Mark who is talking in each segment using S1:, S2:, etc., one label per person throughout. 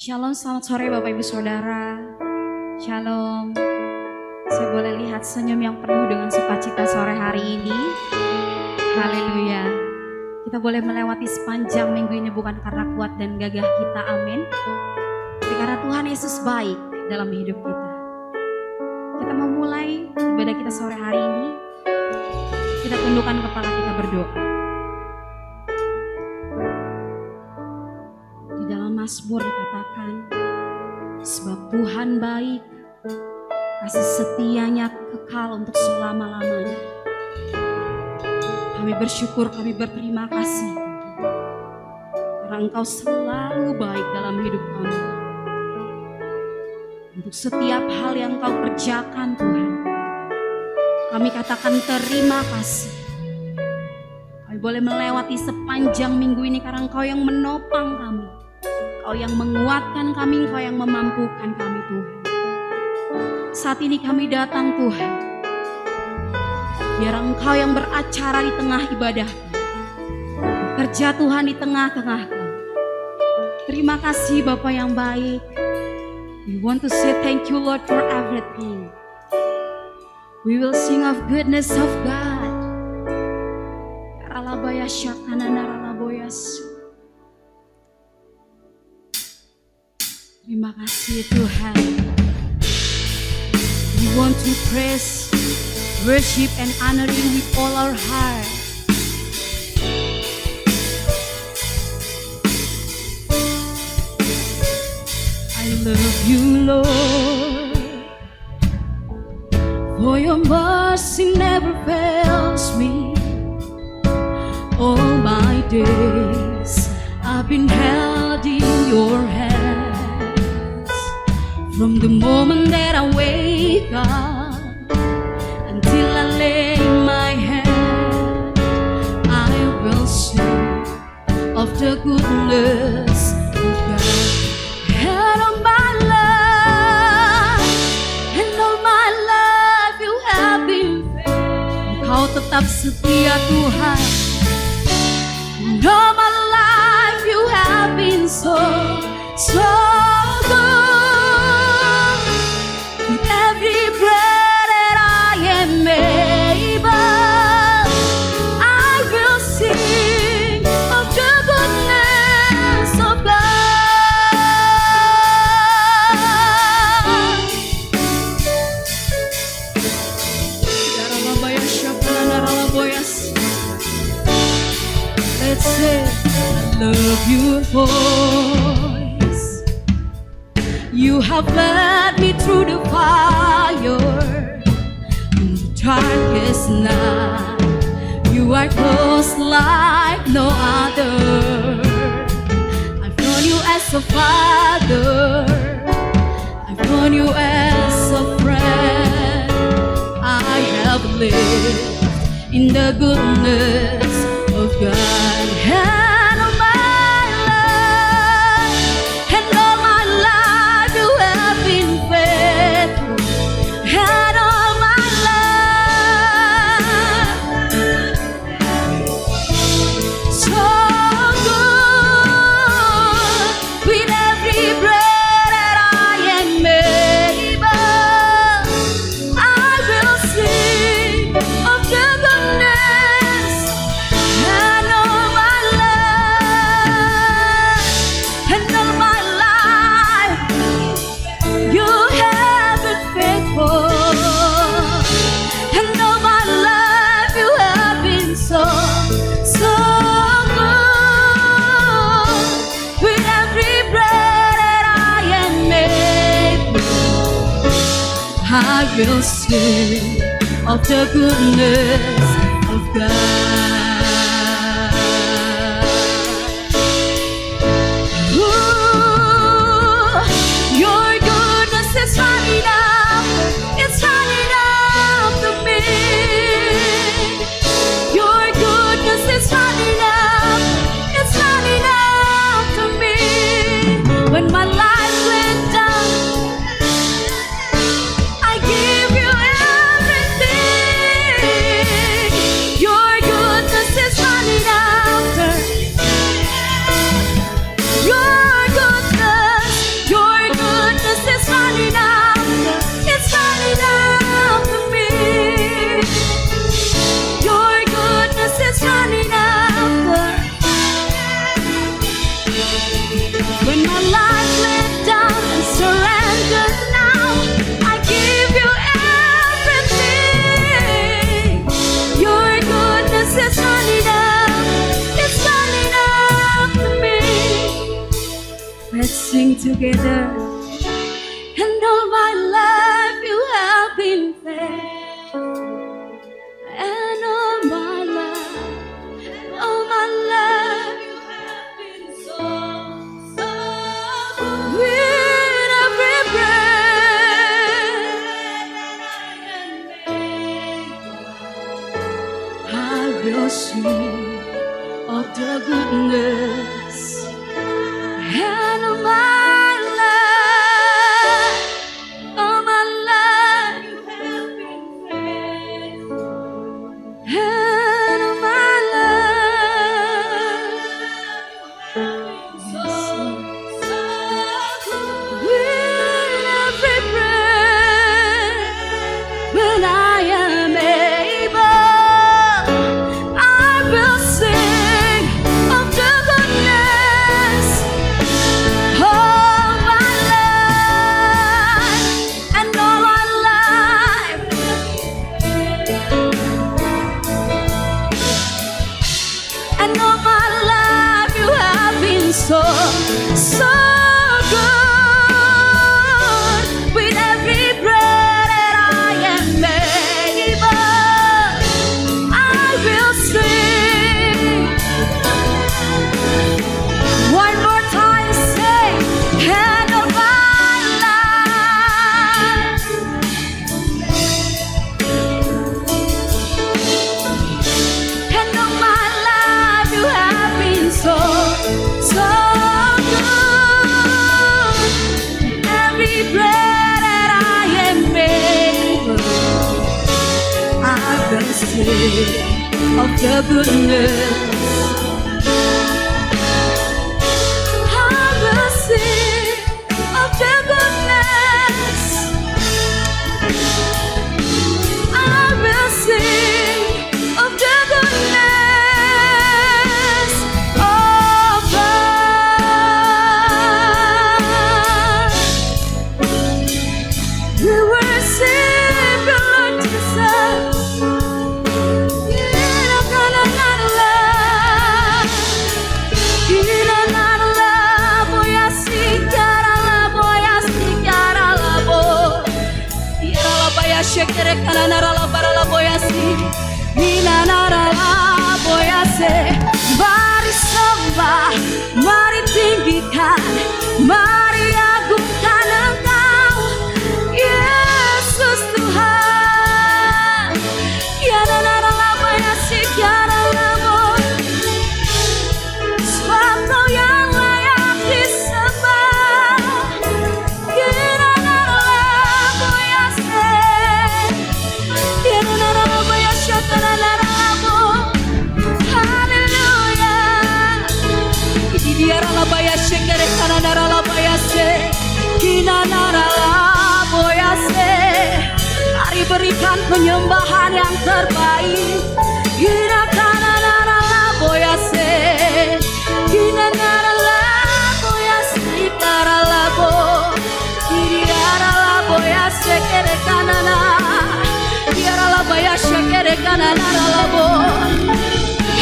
S1: Shalom, selamat sore Bapak Ibu Saudara. Shalom. Saya boleh lihat senyum yang penuh dengan sukacita sore hari ini. Haleluya. Kita boleh melewati sepanjang minggu ini bukan karena kuat dan gagah kita, amin. Tapi karena Tuhan Yesus baik dalam hidup kita. Kita mau mulai ibadah kita sore hari ini. Kita tundukkan kepala kita berdoa. Di dalam Mazmur dikatakan, sebab Tuhan baik, kasih setianya kekal untuk selama-lamanya. Kami bersyukur, kami berterima kasih karena Engkau selalu baik dalam hidup kami. Untuk setiap hal yang Engkau kerjakan Tuhan, kami katakan terima kasih. Kami boleh melewati sepanjang minggu ini karena Engkau yang menopang kami, Engkau yang menguatkan kami, Engkau yang memampukan kami Tuhan. Saat ini kami datang Tuhan, biar Engkau yang beracara di tengah ibadah, kerja Tuhan di tengah-tengah kami. Terima kasih Bapa yang baik. We want to say thank you Lord for everything. We will sing of goodness of God. Ralabaya syakana naralaboyas. Terima kasih Tuhan. We want to praise, worship and honor you with all our heart. I love you Lord, for your mercy never fails me. All my days I've been held in your hands. From the moment that I wake up until I lay my head, I will sing of the goodness of God. And all my life, and all my life you have been faithful. Engkau tetap setia Tuhan. And all my life you have been so good. With every breath that I am able, I will sing of the goodness of God. Let's say, I love your voice. You have led me through the fire, in the darkest night. You are close like no other. I've known you as a father, I've known you as a friend. I have lived in the goodness of God. And all my life, and all my life you have been faithful. And all my life, so good. With every breath that I am able, I will sing of the goodness. And all my life, and all my life, you have been faithful. And all my life, you have been so good. With every breath that I am able, I will sing of the goodness of God. Ooh, your goodness is running up, it's running up to me. Your goodness is running up, it's running up to me. When my life went down, I give you everything. Your together. And all my life you have been faithful. And all my life you have been so good. With every breath I will sing of the goodness and of my life. All my life you have been faithful. And of my life you have been so good. With every breath when I am able, I will sing of the goodness of my life. And all my life, and all my life you have been so good. With every breath that I am able, I will sing. One more time, say, and of my life, and of my life you have been so good. Every breath that I am able, I will sing of the goodness. I will sing of the goodness. I will sing of the goodness of God. We worship the Lord Jesus. Shekere kananara la bara la boyasi, ninanara la boyase. Mari sembah, mari tinggikan, mari agungkan Engkau, Yesus Tuhan. Yananara la boyasi, kiara la boy. Sebab Kau yang layak disembah. Yananara la boyase. Mari berikan penyembahan yang terbaik.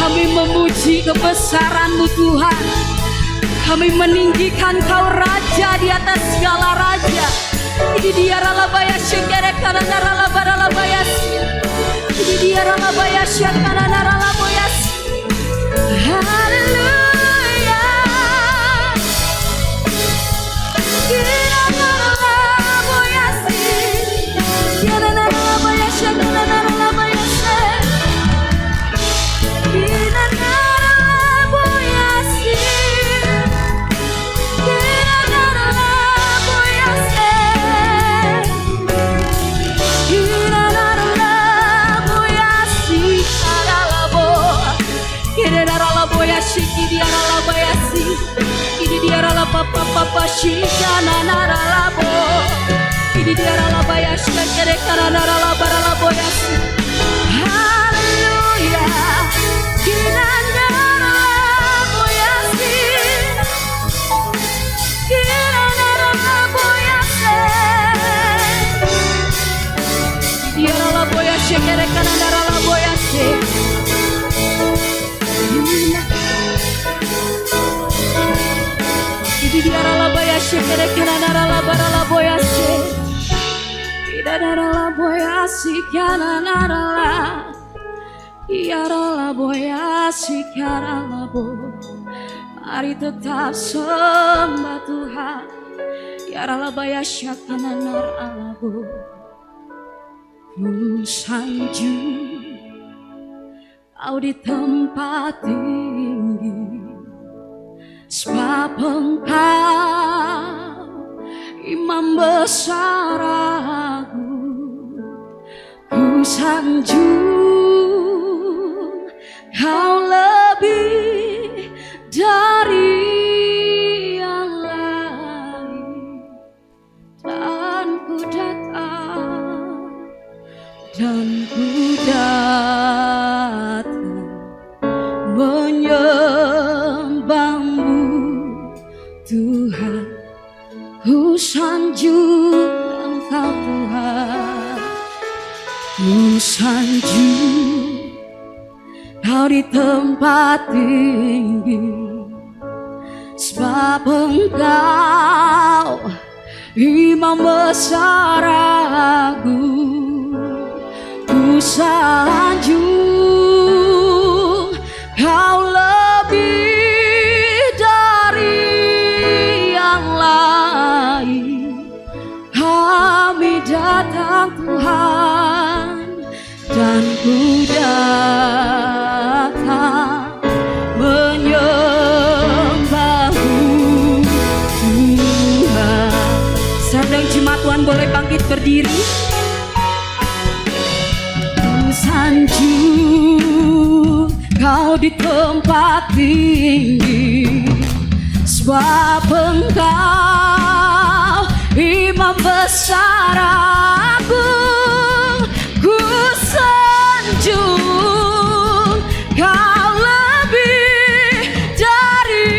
S1: Kami memuji kebesaran-Mu Tuhan. Kami meninggikan Kau Raja di atas segala raja. Ini dia ralabaya syekere karana ralabara labayas. Ini dia ralabaya syekana ralabayas. Haleluya. Kirana ralabayas. Kirana ralabaya syekana ralabayas. Kirana ralabayas. Kirana ralabayas. Kirana ralabayas. Kirana ralabayas. Ini dia ralabapa papa shikana naralabo. Ini dia ralabaya shikere karana ralabara laboyas. Haleluya. Kirana ralaboyas. Kirana ralaboyas. Ini dia ralaboya shikere karana ralaboyas. Ini dia ralabaya kere kanara la bara la boyase. Idara la boyasi kanara la. Iara la boyasi kanara bo. Mari tetap sembah Tuhan. Iara la boyasya kanara la bo. Ku sanjung Kau di tempat tinggi, sebab Engkau Imam besar aku. Ku sanjung Kau lebih dari yang lain, dan ku datang, dan ku datang menyembahmu Tuhan. Ku sanjung Engkau Tuhan. Ku sanjung Kau di tempat tinggi, sebab Engkau Imam besar aku. Ku sanjung Kau lebih dari yang lain. Kami datang Tuhan, dan ku datang menyembahmu Tuhan. Sedang jemaat Tuhan boleh bangkit berdiri. Ku sanjung Kau di tempat tinggi, sebab Engkau Imam besar aku. Ku sanjung Kau lebih dari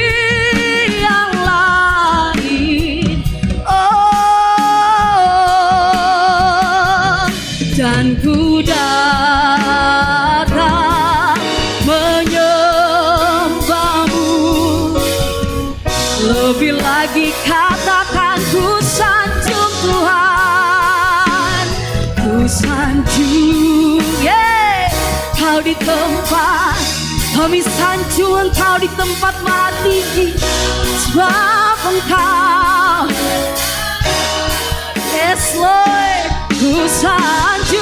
S1: yang lain. Oh, dan ku datang menyembahmu. Lebih lagi katakan ku sanjung Tuhan. Ku sanjung Kau di tempat. Kami sanjung Engkau di tempat tinggi, sebab Engkau, yes Lord. Ku sanjung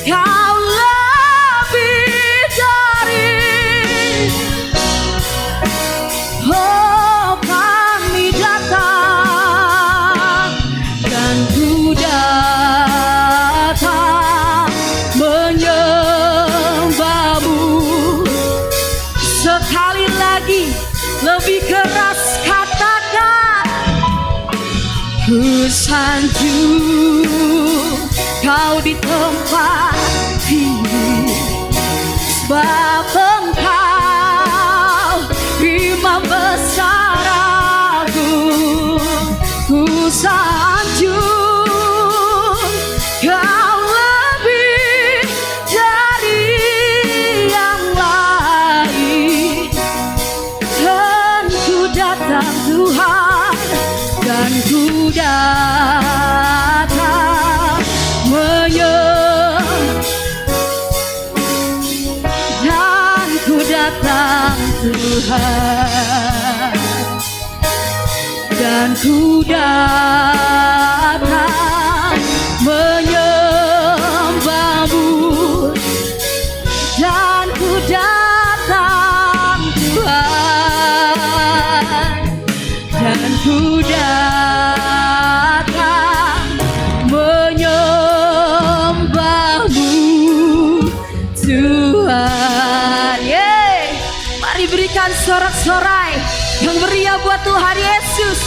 S1: Kau lebih dari. Oh, kami datang, dan ku datang menyembahmu. Sekali lagi, lebih keras katakan. Ku sanjung Kau di tempat tinggi, sebab Engkau Imam besar aku. Ku sanjung Kau lebih dari yang lain, dan ku datang Tuhan, dan ku datang dan ku datang Tuhan, dan ku datang menyembahmu, dan ku datang Tuhan, dan ku datang menyembahmu Tuhan. Mari berikan sorak-sorai yang meriah buat Tuhan Yesus.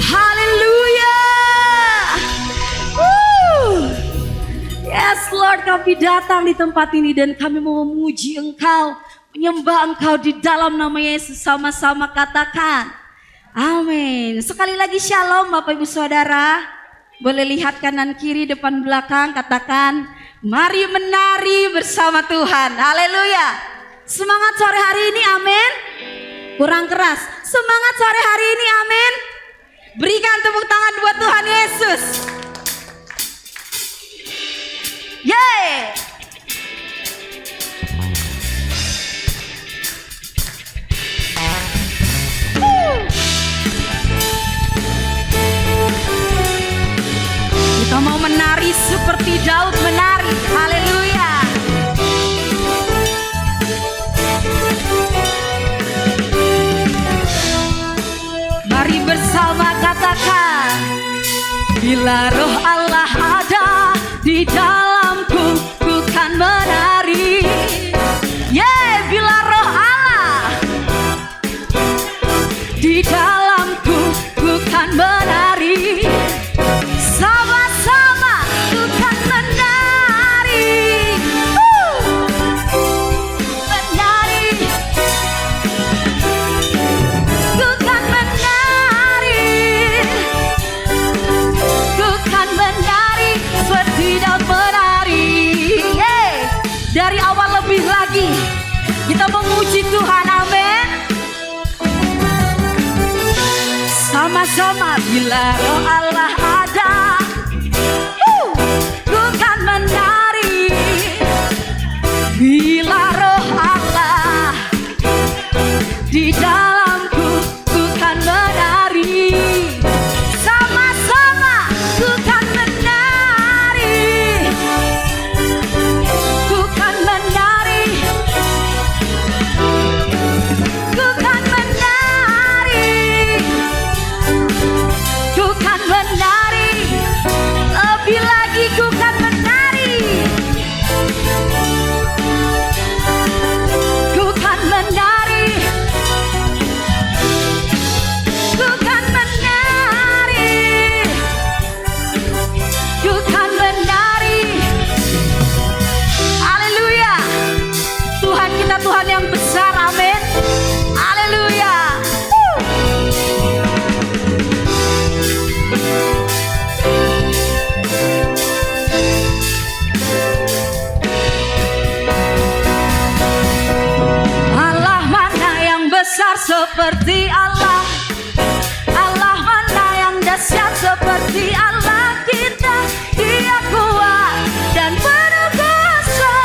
S1: Haleluya. Yes Lord, kami datang di tempat ini dan kami mau memuji Engkau, menyembah Engkau di dalam nama Yesus. Sama-sama katakan amin. Sekali lagi shalom Bapak Ibu Saudara. Boleh lihat kanan kiri depan belakang, katakan mari menari bersama Tuhan. Haleluya. Semangat sore hari ini, amin. Kurang keras. Semangat sore hari ini, amin. Berikan tepuk tangan buat Tuhan Yesus. Yeay. Kita mau menari seperti Daud menari. Haleluya. Mari bersama katakan, bila roh Allah ada di dalamku, ku kan menari. Yeah, bila roh Allah di dalamku, ku kan menari. Sama-sama ku kan menari. Menari. Ku kan menari. Ku kan menari seperti Daud menari. Yeah. Dari awal lebih lagi kita memuji Tuhan, amin. Sama-sama bila roh Allah ada, ku kan menari. Bila roh Allah di dalamku, ku kan menari. Sama-sama ku kan menari. Ku kan menari. Ku kan menari. Ku kan menari. Lebih lagi ku kan menari. Ku kan menari. Ku kan menari. Ku kan menari. Haleluya. Tuhan kita Tuhan yang besar, amin. Haleluya. Allah mana yang besar seperti Allah? Allah mana yang dahsyat seperti Allah kita? Dia kuat dan penuh kuasa.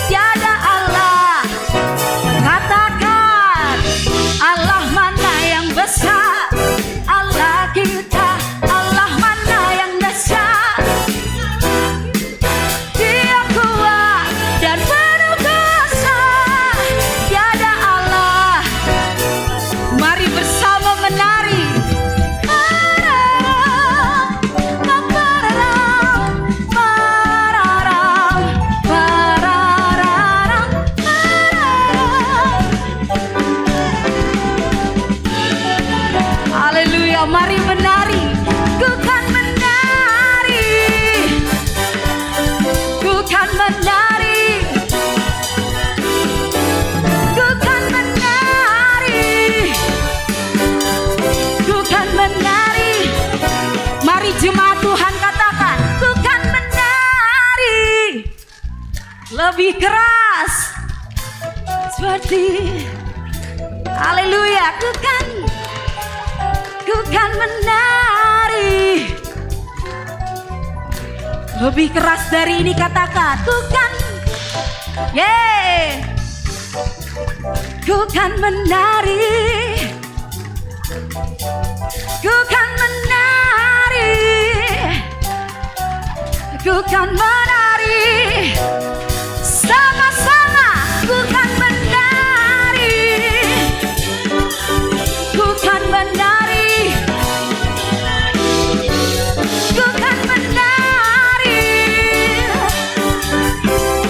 S1: Tiada Allah. Katakan, Allah mana yang besar? Allah kita. Allah mana yang dahsyat? Dia kuat dan penuh kuasa. Tiada Allah. Mari bersama menari. Haleluya, mari menari. Ku kan menari. Ku kan menari. Ku kan menari. Ku kan menari. Mari jemaat Tuhan katakan, ku kan menari. Lebih keras. Seperti haleluya, ku kan menari. Lebih keras dari ini katakan, ku kan. Yeah. Ku kan menari. Ku kan menari. Ku kan menari. Sama-sama ku kan menari. Ku kan menari. Ku kan menari.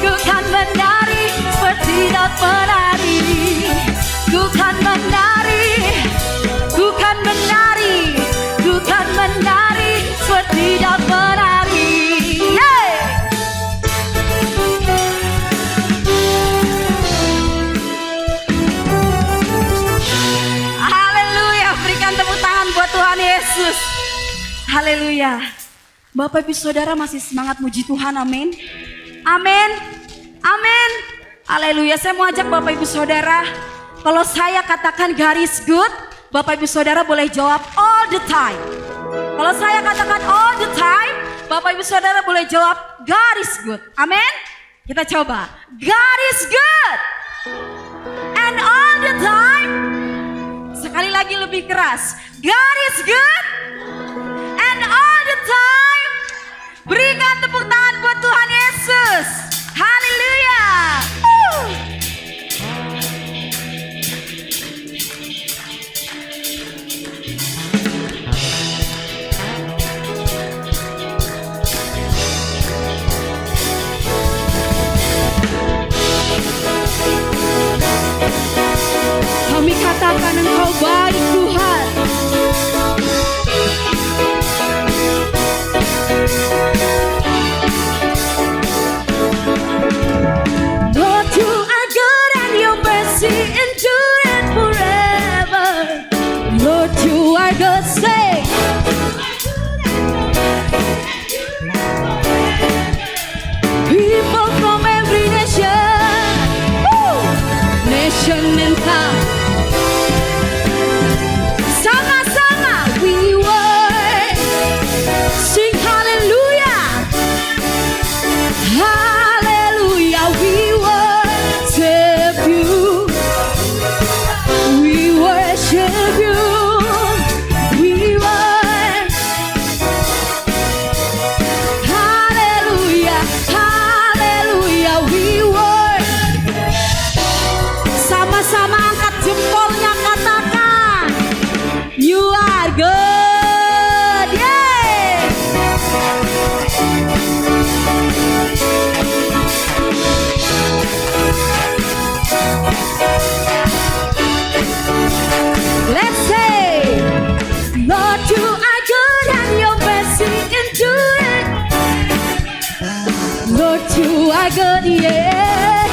S1: Ku kan menari seperti Daud menari. Ku kan menari. Ku kan menari. Ku kan menari seperti Daud menari. Yeah. Haleluya, berikan tepuk tangan buat Tuhan Yesus. Haleluya. Bapak Ibu Saudara masih semangat muji Tuhan, amin. Amin. Amin. Haleluya. Saya mau ajak Bapak Ibu Saudara Kalau saya katakan God is good, Bapak Ibu Saudara boleh jawab all the time. Kalau saya katakan all the time, Bapak Ibu Saudara boleh jawab God is good. Amin. Kita coba. God is good. And all the time. Sekali lagi lebih keras. God is good. And all the time. Berikan tepuk tangan buat Tuhan Yesus. Haleluya. Kami katakan Engkau baik Tuhan. Lord, you are good and your mercy endureth forever. Lord, you are good, say. People from every nation, nation and tongue. Sama-sama we sing hallelujah. Hallelujah, we worship you. We worship you. We worship. Hallelujah, hallelujah, we worship. Sama-sama angkat jempolnya, katakan you are good. Yeah. Let's say, Lord, you are good and your mercy endureth. Lord, you are good, yeah.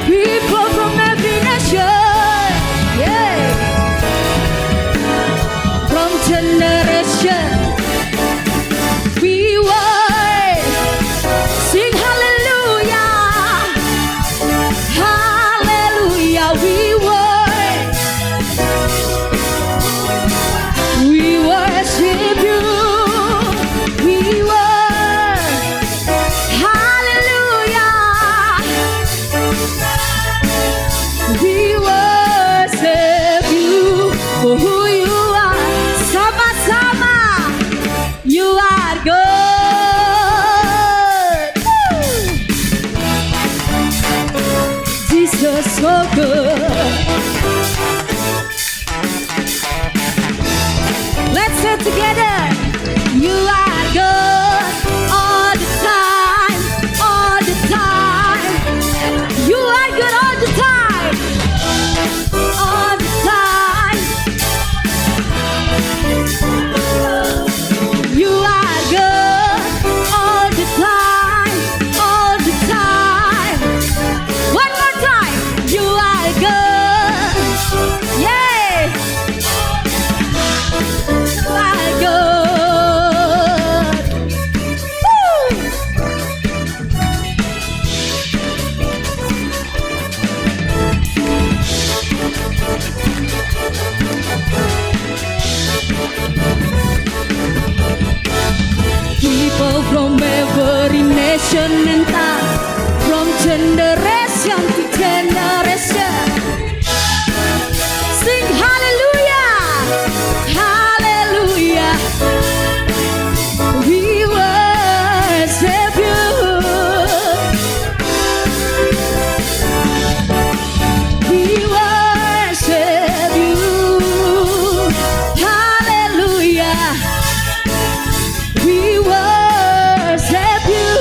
S1: People from every nation, yeah. From generation, we sing hallelujah. Hallelujah, we worship you. We hallelujah. We worship you for who you are. Sama-sama, you are good. Jesus so good. Let's say together. You are good all the time, all the time. You are good all the time, all the time. You are good all the time, all the time. One more time. You are good. Yeah. You are good. Woo. People from every nation and tongue, from generation to generation, sing hallelujah, hallelujah. We worship you. We worship you. Hallelujah. We worship you.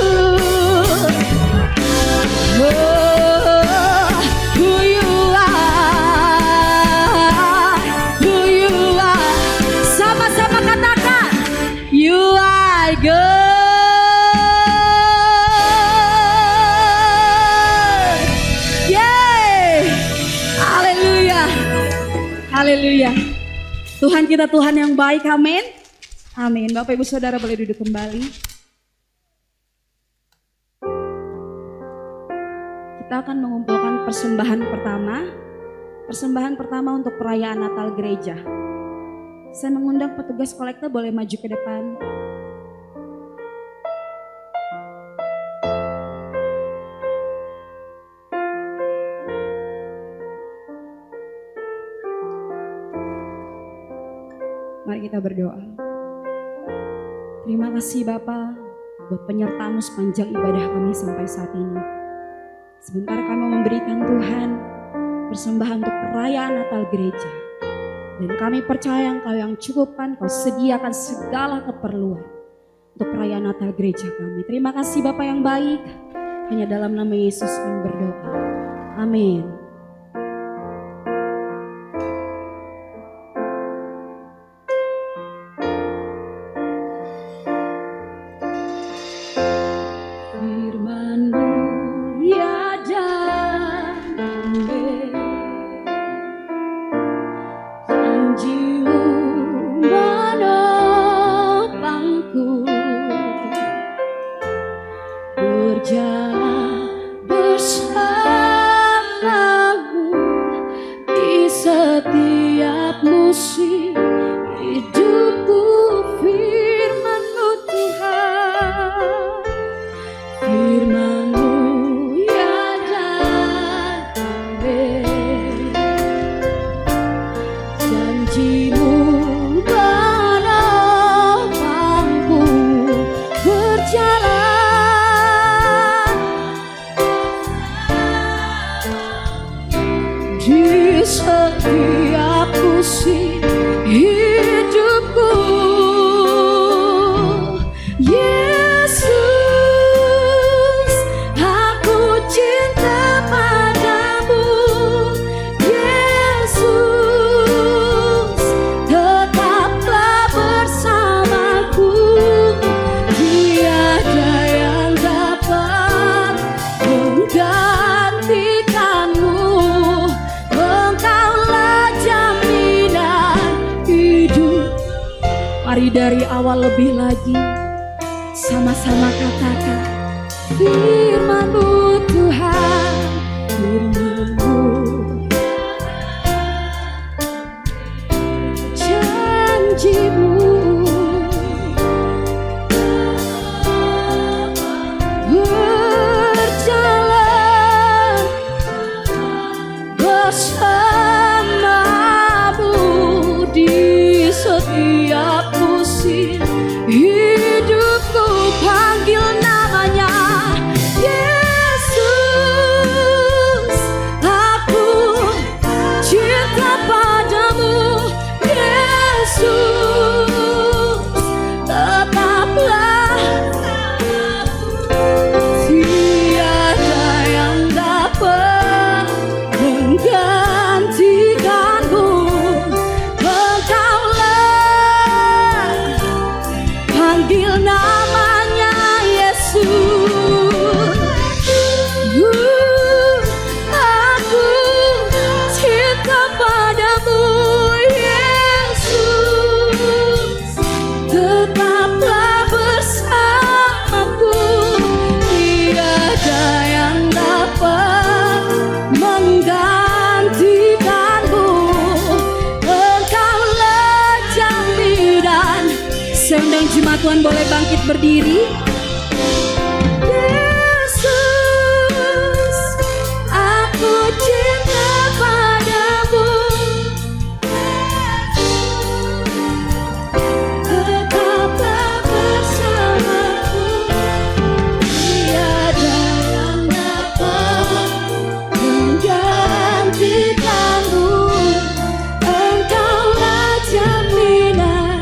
S1: Oh, who you are, who you are. Sama-sama katakan, you are good. Yeay. Haleluya. Haleluya. Tuhan kita Tuhan yang baik, amin. Amin. Bapak Ibu Saudara boleh duduk kembali.
S2: Kita akan mengumpulkan persembahan pertama. Persembahan pertama untuk perayaan Natal gereja. Saya mengundang petugas kolektor boleh maju ke depan. Mari kita berdoa. Terima kasih Bapa buat penyertaan sepanjang ibadah kami sampai saat ini. Sebentar kami memberikan Tuhan persembahan untuk perayaan Natal gereja. Dan kami percaya Engkau yang cukupkan, Kau sediakan segala keperluan untuk perayaan Natal gereja kami. Terima kasih Bapa yang baik. Hanya dalam nama Yesus kami berdoa. Amin. Dari awal lebih lagi, sama-sama katakan firman-Mu Tuhan, firman-Mu, janji-Mu berjalan bersama-Mu di setiap hidupku. Panggil namanya Yesus, aku cinta padamu. Yesus, tetaplah, tiada yang dapat menggantikanmu. Panggil namanya Yesus. Aku cinta padamu Yesus, tetaplah bersamaku. Tiada yang dapat menggantikanmu. Engkaulah jaminan. Seundang jemaat Tuhan boleh bangkit berdiri. Yesus, aku cinta padamu. Tetaplah bersamaku. Tiada yang dapat menggantikanmu. Engkaulah jaminan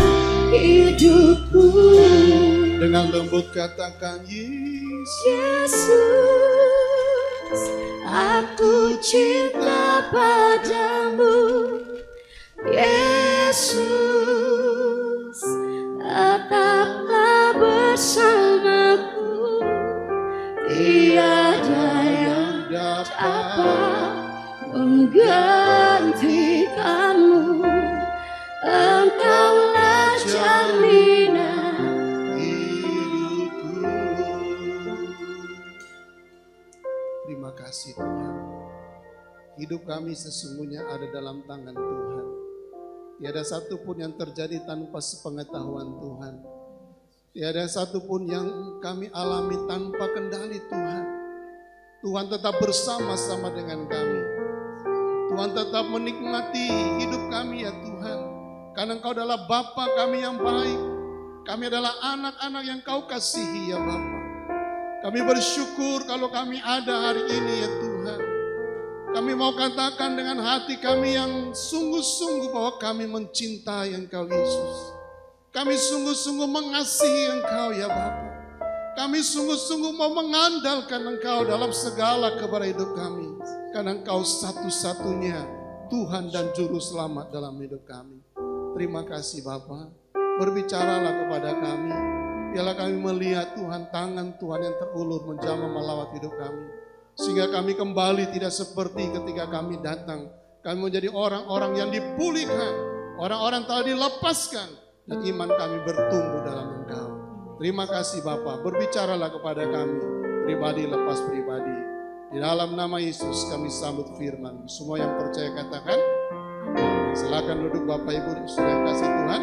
S2: hidupku.
S3: Dengan lembut katakan
S2: Yesus, aku cinta padamu. Yesus, tetaplah bersamaku. Tiada yang dapat menggantikanmu. Engkaulah jaminan
S3: hidupku. Terima kasih. hidup kami sesungguhnya ada dalam tangan Tuhan. Tiada satu pun yang terjadi tanpa sepengetahuan Tuhan. Tiada satu pun yang kami alami tanpa kendali Tuhan. Tuhan tetap bersama-sama dengan kami. Tuhan tetap menikmati hidup kami ya Tuhan. Karena Engkau adalah Bapa kami yang baik. Kami adalah anak-anak yang Kau kasihi ya Bapa. Kami bersyukur kalau kami ada hari ini ya Tuhan. Kami mau katakan dengan hati kami yang sungguh-sungguh bahwa kami mencintai Engkau Yesus. Kami sungguh-sungguh mengasihi Engkau ya Bapa. Kami sungguh-sungguh mau mengandalkan Engkau dalam segala kabar hidup kami. Karena Engkau satu-satunya Tuhan dan Juru Selamat dalam hidup kami. Terima kasih Bapa. Berbicaralah kepada kami. Biarlah kami melihat Tuhan, tangan Tuhan yang terulur menjamah melawat hidup kami. Sehingga kami kembali tidak seperti ketika kami datang. Kami menjadi orang-orang yang dipulihkan. Orang-orang telah dilepaskan. Dan iman kami bertumbuh dalam Engkau. Terima kasih Bapa. Berbicaralah kepada kami. Pribadi lepas pribadi. Di dalam nama Yesus kami sambut firman. Semua yang percaya katakan. Silakan duduk Bapak Ibu. Sudah kasih Tuhan.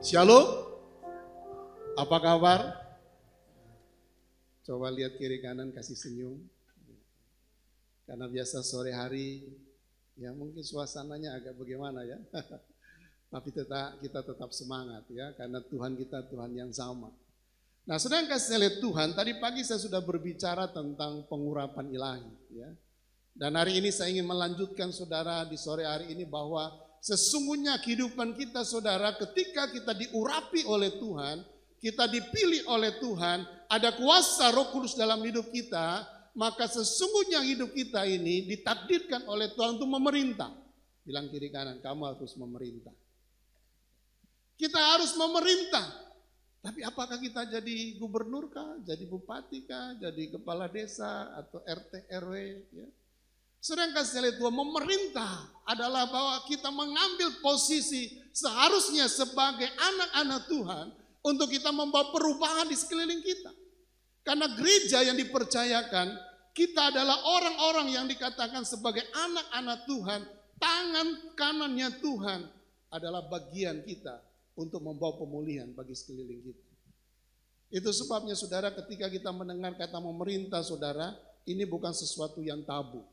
S3: Shalom. Apa kabar? Coba lihat kiri kanan, kasih senyum. Karena biasa sore hari, ya mungkin suasananya agak bagaimana ya. Tapi kita tetap semangat ya, karena Tuhan kita Tuhan yang sama. Nah, sedang kasih lihat Tuhan, tadi pagi saya sudah berbicara tentang pengurapan ilahi. Ya. Dan hari ini saya ingin melanjutkan saudara di sore hari ini bahwa sesungguhnya kehidupan kita saudara ketika kita diurapi oleh Tuhan, kita dipilih oleh Tuhan, ada kuasa Roh Kudus dalam hidup kita, maka sesungguhnya hidup kita ini ditakdirkan oleh Tuhan untuk memerintah. Bilang kiri kanan, kamu harus memerintah. Kita harus memerintah. Tapi apakah kita jadi gubernur kah, jadi bupati kah, jadi kepala desa atau RT RW ya? Sedangkan saya lihat Tuhan memerintah adalah bahwa kita mengambil posisi seharusnya sebagai anak-anak Tuhan untuk kita membawa perubahan di sekeliling kita. Karena gereja yang dipercayakan, kita adalah orang-orang yang dikatakan sebagai anak-anak Tuhan. Tangan kanannya Tuhan adalah bagian kita untuk membawa pemulihan bagi sekeliling kita. Itu sebabnya saudara ketika kita mendengar kata memerintah saudara, ini bukan sesuatu yang tabu.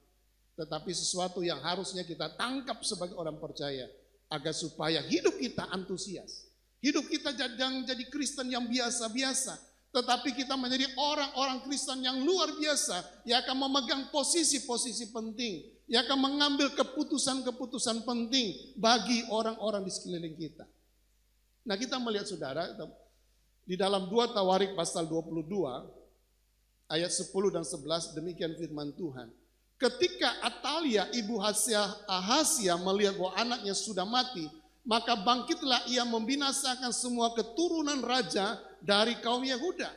S3: Tetapi sesuatu yang harusnya kita tangkap sebagai orang percaya. Agar supaya hidup kita antusias. Hidup kita jangan jadi Kristen yang biasa-biasa. Tetapi kita menjadi orang-orang Kristen yang luar biasa. Yang akan memegang posisi-posisi penting. Yang akan mengambil keputusan-keputusan penting bagi orang-orang di sekeliling kita. Nah kita melihat saudara, di dalam 2 Tawarik pasal 22, ayat 10 dan 11, demikian firman Tuhan. Ketika Atalia ibu Ahazia melihat bahwa anaknya sudah mati, maka bangkitlah ia membinasakan semua keturunan raja dari kaum Yehuda.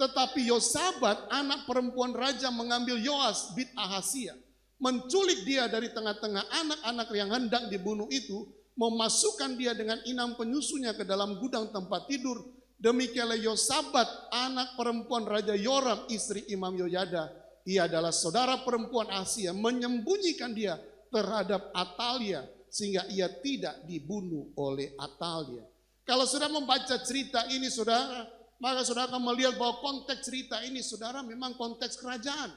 S3: Tetapi Yosabat anak perempuan raja mengambil Yoas bin Ahazia, menculik dia dari tengah-tengah anak-anak yang hendak dibunuh itu, memasukkan dia dengan inang penyusunya ke dalam gudang tempat tidur. Demikianlah Yosabat anak perempuan Raja Yoram istri Imam Yoyada. Ia adalah saudara perempuan Ahazia, menyembunyikan dia terhadap Atalia sehingga ia tidak dibunuh oleh Atalia. Kalau sudah membaca cerita ini saudara, maka saudara akan melihat bahwa konteks cerita ini saudara memang konteks kerajaan.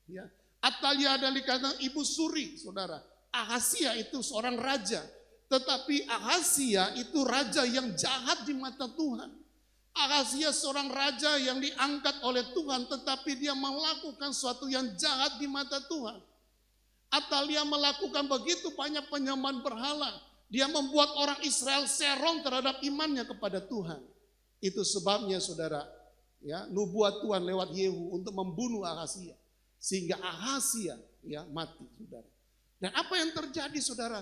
S3: Ya. Atalia adalah dikatakan ibu suri saudara. Ahazia itu seorang raja. Tetapi Ahazia itu raja yang jahat di mata Tuhan. Ahazia seorang raja yang diangkat oleh Tuhan, tetapi dia melakukan sesuatu yang jahat di mata Tuhan. Atalia melakukan begitu banyak penyembahan berhala. Dia membuat orang Israel serong terhadap imannya kepada Tuhan. Itu sebabnya saudara, ya, nubuat Tuhan lewat Yehu untuk membunuh Ahazia. Sehingga Ahazia ya mati saudara. Dan apa yang terjadi saudara?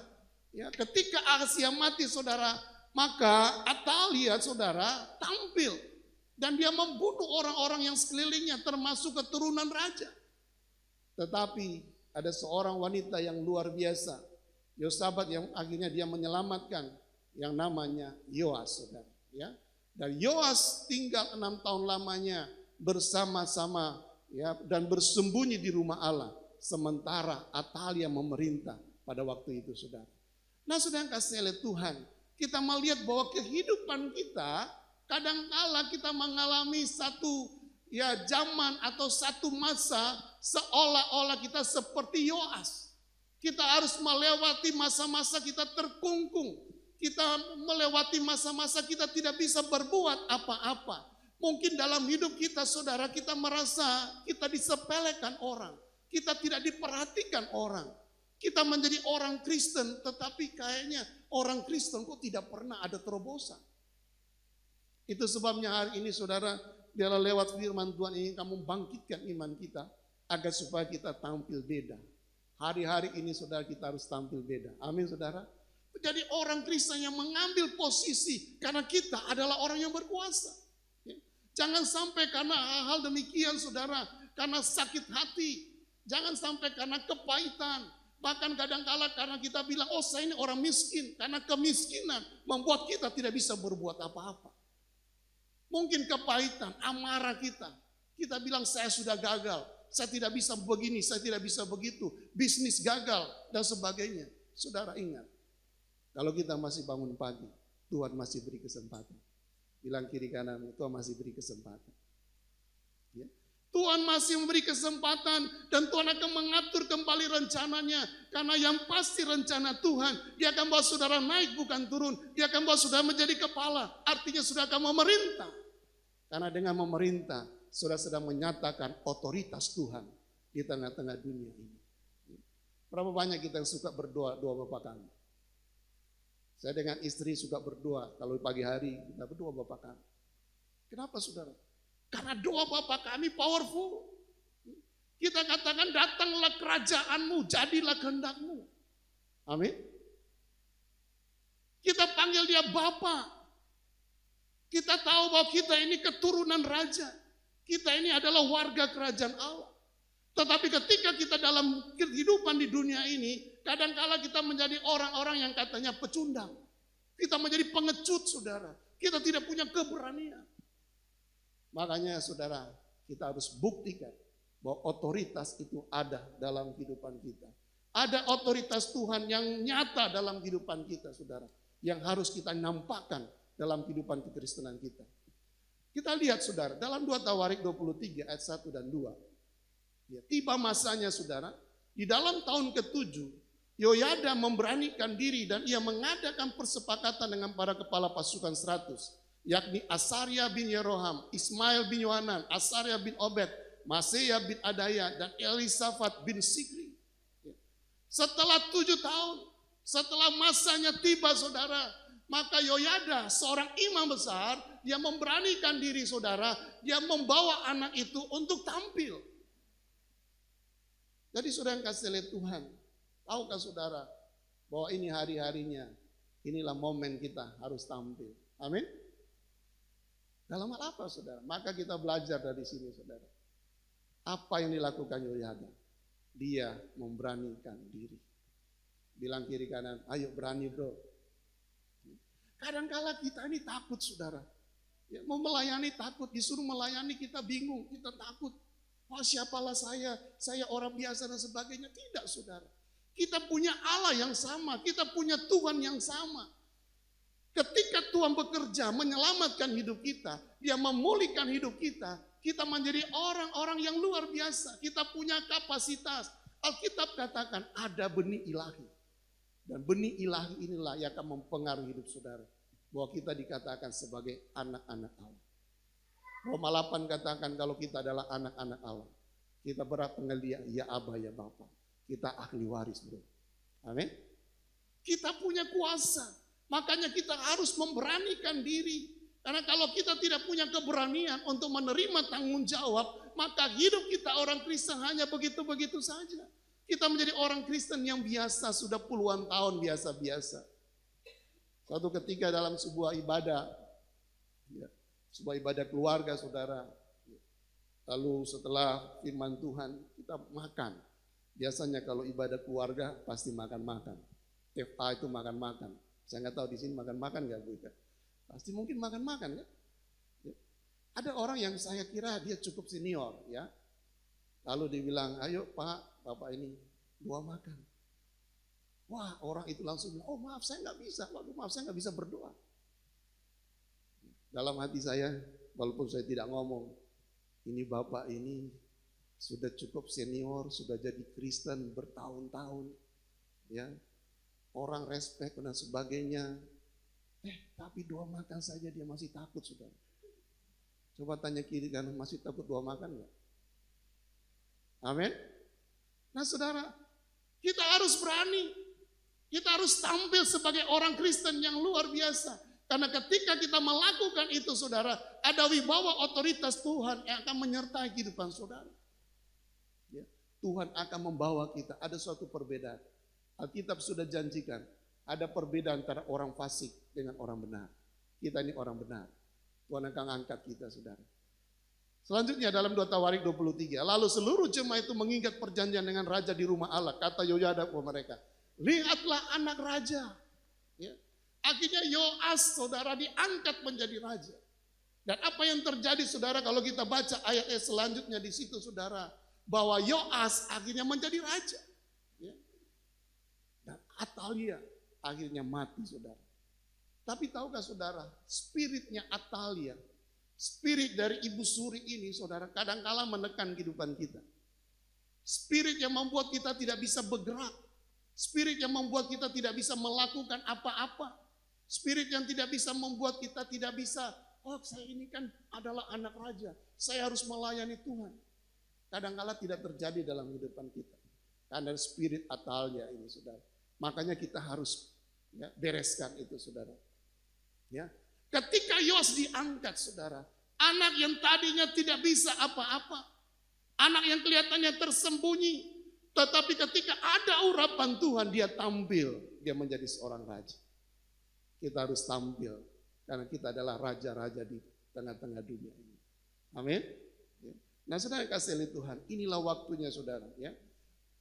S3: Ya, ketika Ahazia mati saudara, maka Atalia saudara tampil dan dia membunuh orang-orang yang sekelilingnya termasuk keturunan raja. Tetapi ada seorang wanita yang luar biasa, Yosabat, yang akhirnya dia menyelamatkan, yang namanya Yoas saudara. Ya. Dan Yoas tinggal 6 tahun lamanya bersama-sama ya, dan bersembunyi di rumah Allah. sementara Atalia memerintah pada waktu itu, saudara. Nah, saudara yang kasih oleh Tuhan, kita melihat bahwa kehidupan kita kadangkala kita mengalami satu zaman atau satu masa seolah-olah kita seperti Yoas. Kita harus melewati masa-masa kita terkungkung. Kita melewati masa-masa kita tidak bisa berbuat apa-apa. Mungkin dalam hidup kita, saudara, kita merasa kita disepelekan orang. Kita tidak diperhatikan orang. Kita menjadi orang Kristen, tetapi kayaknya orang Kristen kok tidak pernah ada terobosan. Itu sebabnya hari ini, saudara, biarlah lewat firman Tuhan ini kamu bangkitkan iman kita agar supaya kita tampil beda. Hari-hari ini, saudara, kita harus tampil beda. Amin, saudara. Jadi orang Kristen yang mengambil posisi karena kita adalah orang yang berkuasa. Jangan sampai karena hal-hal demikian, saudara, karena sakit hati. Jangan sampai karena kepahitan. Bahkan kadang-kala karena kita bilang, oh saya ini orang miskin. Karena kemiskinan membuat kita tidak bisa berbuat apa-apa. Mungkin kepahitan, amarah kita. Kita bilang saya sudah gagal. Saya tidak bisa begini, saya tidak bisa begitu. Bisnis gagal dan sebagainya. Saudara ingat, kalau kita masih bangun pagi, Tuhan masih beri kesempatan. Bilang kiri kanan, Tuhan masih beri kesempatan. Ya. Tuhan masih memberi kesempatan dan Tuhan akan mengatur kembali rencananya. Karena yang pasti rencana Tuhan, Dia akan bawa saudara naik bukan turun. Dia akan bawa saudara menjadi kepala, artinya saudara akan memerintah. Karena dengan memerintah, saudara sedang menyatakan otoritas Tuhan di tengah-tengah dunia ini. Berapa banyak kita yang suka berdoa beberapa kali. Saya dengan istri suka berdoa, kalau pagi hari kita berdoa beberapa kali. Kenapa, saudara? Karena doa Bapa kami powerful. Kita katakan datanglah kerajaanmu, jadilah kehendakmu. Amin. Kita panggil Dia Bapa. Kita tahu bahwa kita ini keturunan raja. Kita ini adalah warga kerajaan Allah. Tetapi ketika kita dalam kehidupan di dunia ini, kadangkala kita menjadi orang-orang yang katanya pecundang. Kita menjadi pengecut, saudara. Kita tidak punya keberanian. Makanya saudara, kita harus buktikan bahwa otoritas itu ada dalam kehidupan kita. Ada otoritas Tuhan yang nyata dalam kehidupan kita, saudara. Yang harus kita nampakkan dalam kehidupan kekristenan kita. Kita lihat, saudara, dalam 2 Tawarik 23 ayat 1 dan 2. Ya, tiba masanya, saudara, di dalam tahun ke-7, Yoyada memberanikan diri dan ia mengadakan persepakatan dengan para kepala pasukan 100. Yakni Asaria bin Yeroham, Ismail bin Yohanan, Asaria bin Obed, Maseya bin Adaya, dan Elisafat bin Sikri. Setelah 7 tahun, setelah masanya tiba, saudara, maka Yoyada, seorang imam besar, dia memberanikan diri, saudara, dia membawa anak itu untuk tampil. Jadi saudara yang kasih lihat Tuhan, tahukah saudara bahwa ini hari-harinya, inilah momen kita harus tampil. Amin. Dalam hal apa, saudara? Maka kita belajar dari sini, saudara. Apa yang dilakukan Yoyada? Dia memberanikan diri. Bilang kiri kanan, ayo berani bro. Kadangkala kita ini takut, saudara. Ya, mau melayani takut, disuruh melayani kita bingung, kita takut. Oh siapalah saya orang biasa dan sebagainya. Tidak, saudara. Kita punya Allah yang sama, kita punya Tuhan yang sama. Ketika Tuhan bekerja menyelamatkan hidup kita, Dia memulihkan hidup kita, kita menjadi orang-orang yang luar biasa. Kita punya kapasitas. Alkitab katakan ada benih ilahi. Dan benih ilahi inilah yang akan mempengaruhi hidup saudara. Bahwa kita dikatakan sebagai anak-anak Allah. Roma 8 katakan kalau kita adalah anak-anak Allah. Kita berat pengelia, ya Aba, ya Bapa. Kita ahli waris, bro. Amin. Kita punya kuasa. Makanya kita harus memberanikan diri. Karena kalau kita tidak punya keberanian untuk menerima tanggung jawab, maka hidup kita orang Kristen hanya begitu-begitu saja. Kita menjadi orang Kristen yang biasa, sudah puluhan tahun biasa-biasa. Suatu ketika dalam sebuah ibadah, sebuah ibadah keluarga, saudara. Lalu setelah firman Tuhan, kita makan. Biasanya kalau ibadah keluarga pasti makan-makan. FA itu makan-makan. Saya nggak tahu di sini makan-makan nggak Bu Ika? Pasti mungkin makan-makan kan? Ya. Ada orang yang saya kira dia cukup senior ya. Lalu dibilang, ayo Pak Bapak ini 2 makan. Wah, orang itu langsung bilang, oh maaf saya nggak bisa, waduh maaf saya nggak bisa berdoa. Dalam hati saya, walaupun saya tidak ngomong, ini Bapak ini sudah cukup senior, sudah jadi Kristen bertahun-tahun, ya, orang respect dan sebagainya. Tapi 2 makan saja dia masih takut, saudara. Coba tanya kiri kanan, masih takut 2 makan nggak? Amin. Nah saudara, kita harus berani. Kita harus tampil sebagai orang Kristen yang luar biasa. Karena ketika kita melakukan itu saudara, ada wibawa otoritas Tuhan yang akan menyertai kehidupan saudara. Ya, Tuhan akan membawa kita, ada suatu perbedaan. Alkitab sudah janjikan, ada perbedaan antara orang fasik dengan orang benar. Kita ini orang benar. Tuhan akan angkat kita saudara. Selanjutnya dalam 2 Tawarik 23, lalu seluruh jemaat itu mengingat perjanjian dengan raja di rumah Allah. Kata Yoyada kepada mereka, lihatlah anak raja. Ya. Akhirnya Yoas saudara diangkat menjadi raja. Dan apa yang terjadi saudara kalau kita baca ayat selanjutnya di situ saudara, bahwa Yoas akhirnya menjadi raja. Ya. Dan Atalia akhirnya mati saudara. Tapi tahukah saudara, spiritnya Atalia, spirit dari Ibu Suri ini saudara kadangkala menekan kehidupan kita. Spirit yang membuat kita tidak bisa bergerak. Spirit yang membuat kita tidak bisa melakukan apa-apa. Spirit yang tidak bisa membuat kita tidak bisa, oh saya ini kan adalah anak raja, saya harus melayani Tuhan. Kadang-kala tidak terjadi dalam kehidupan kita. Karena spirit Atalia ini saudara. Makanya kita harus ya, bereskan itu saudara. Ya. Ketika Yoas diangkat saudara, anak yang tadinya tidak bisa apa-apa, anak yang kelihatannya tersembunyi, tetapi ketika ada urapan Tuhan, dia tampil, dia menjadi seorang raja. Kita harus tampil, karena kita adalah raja-raja di tengah-tengah dunia ini. Amin. Nah saudara kasih lihat Tuhan, inilah waktunya saudara, ya,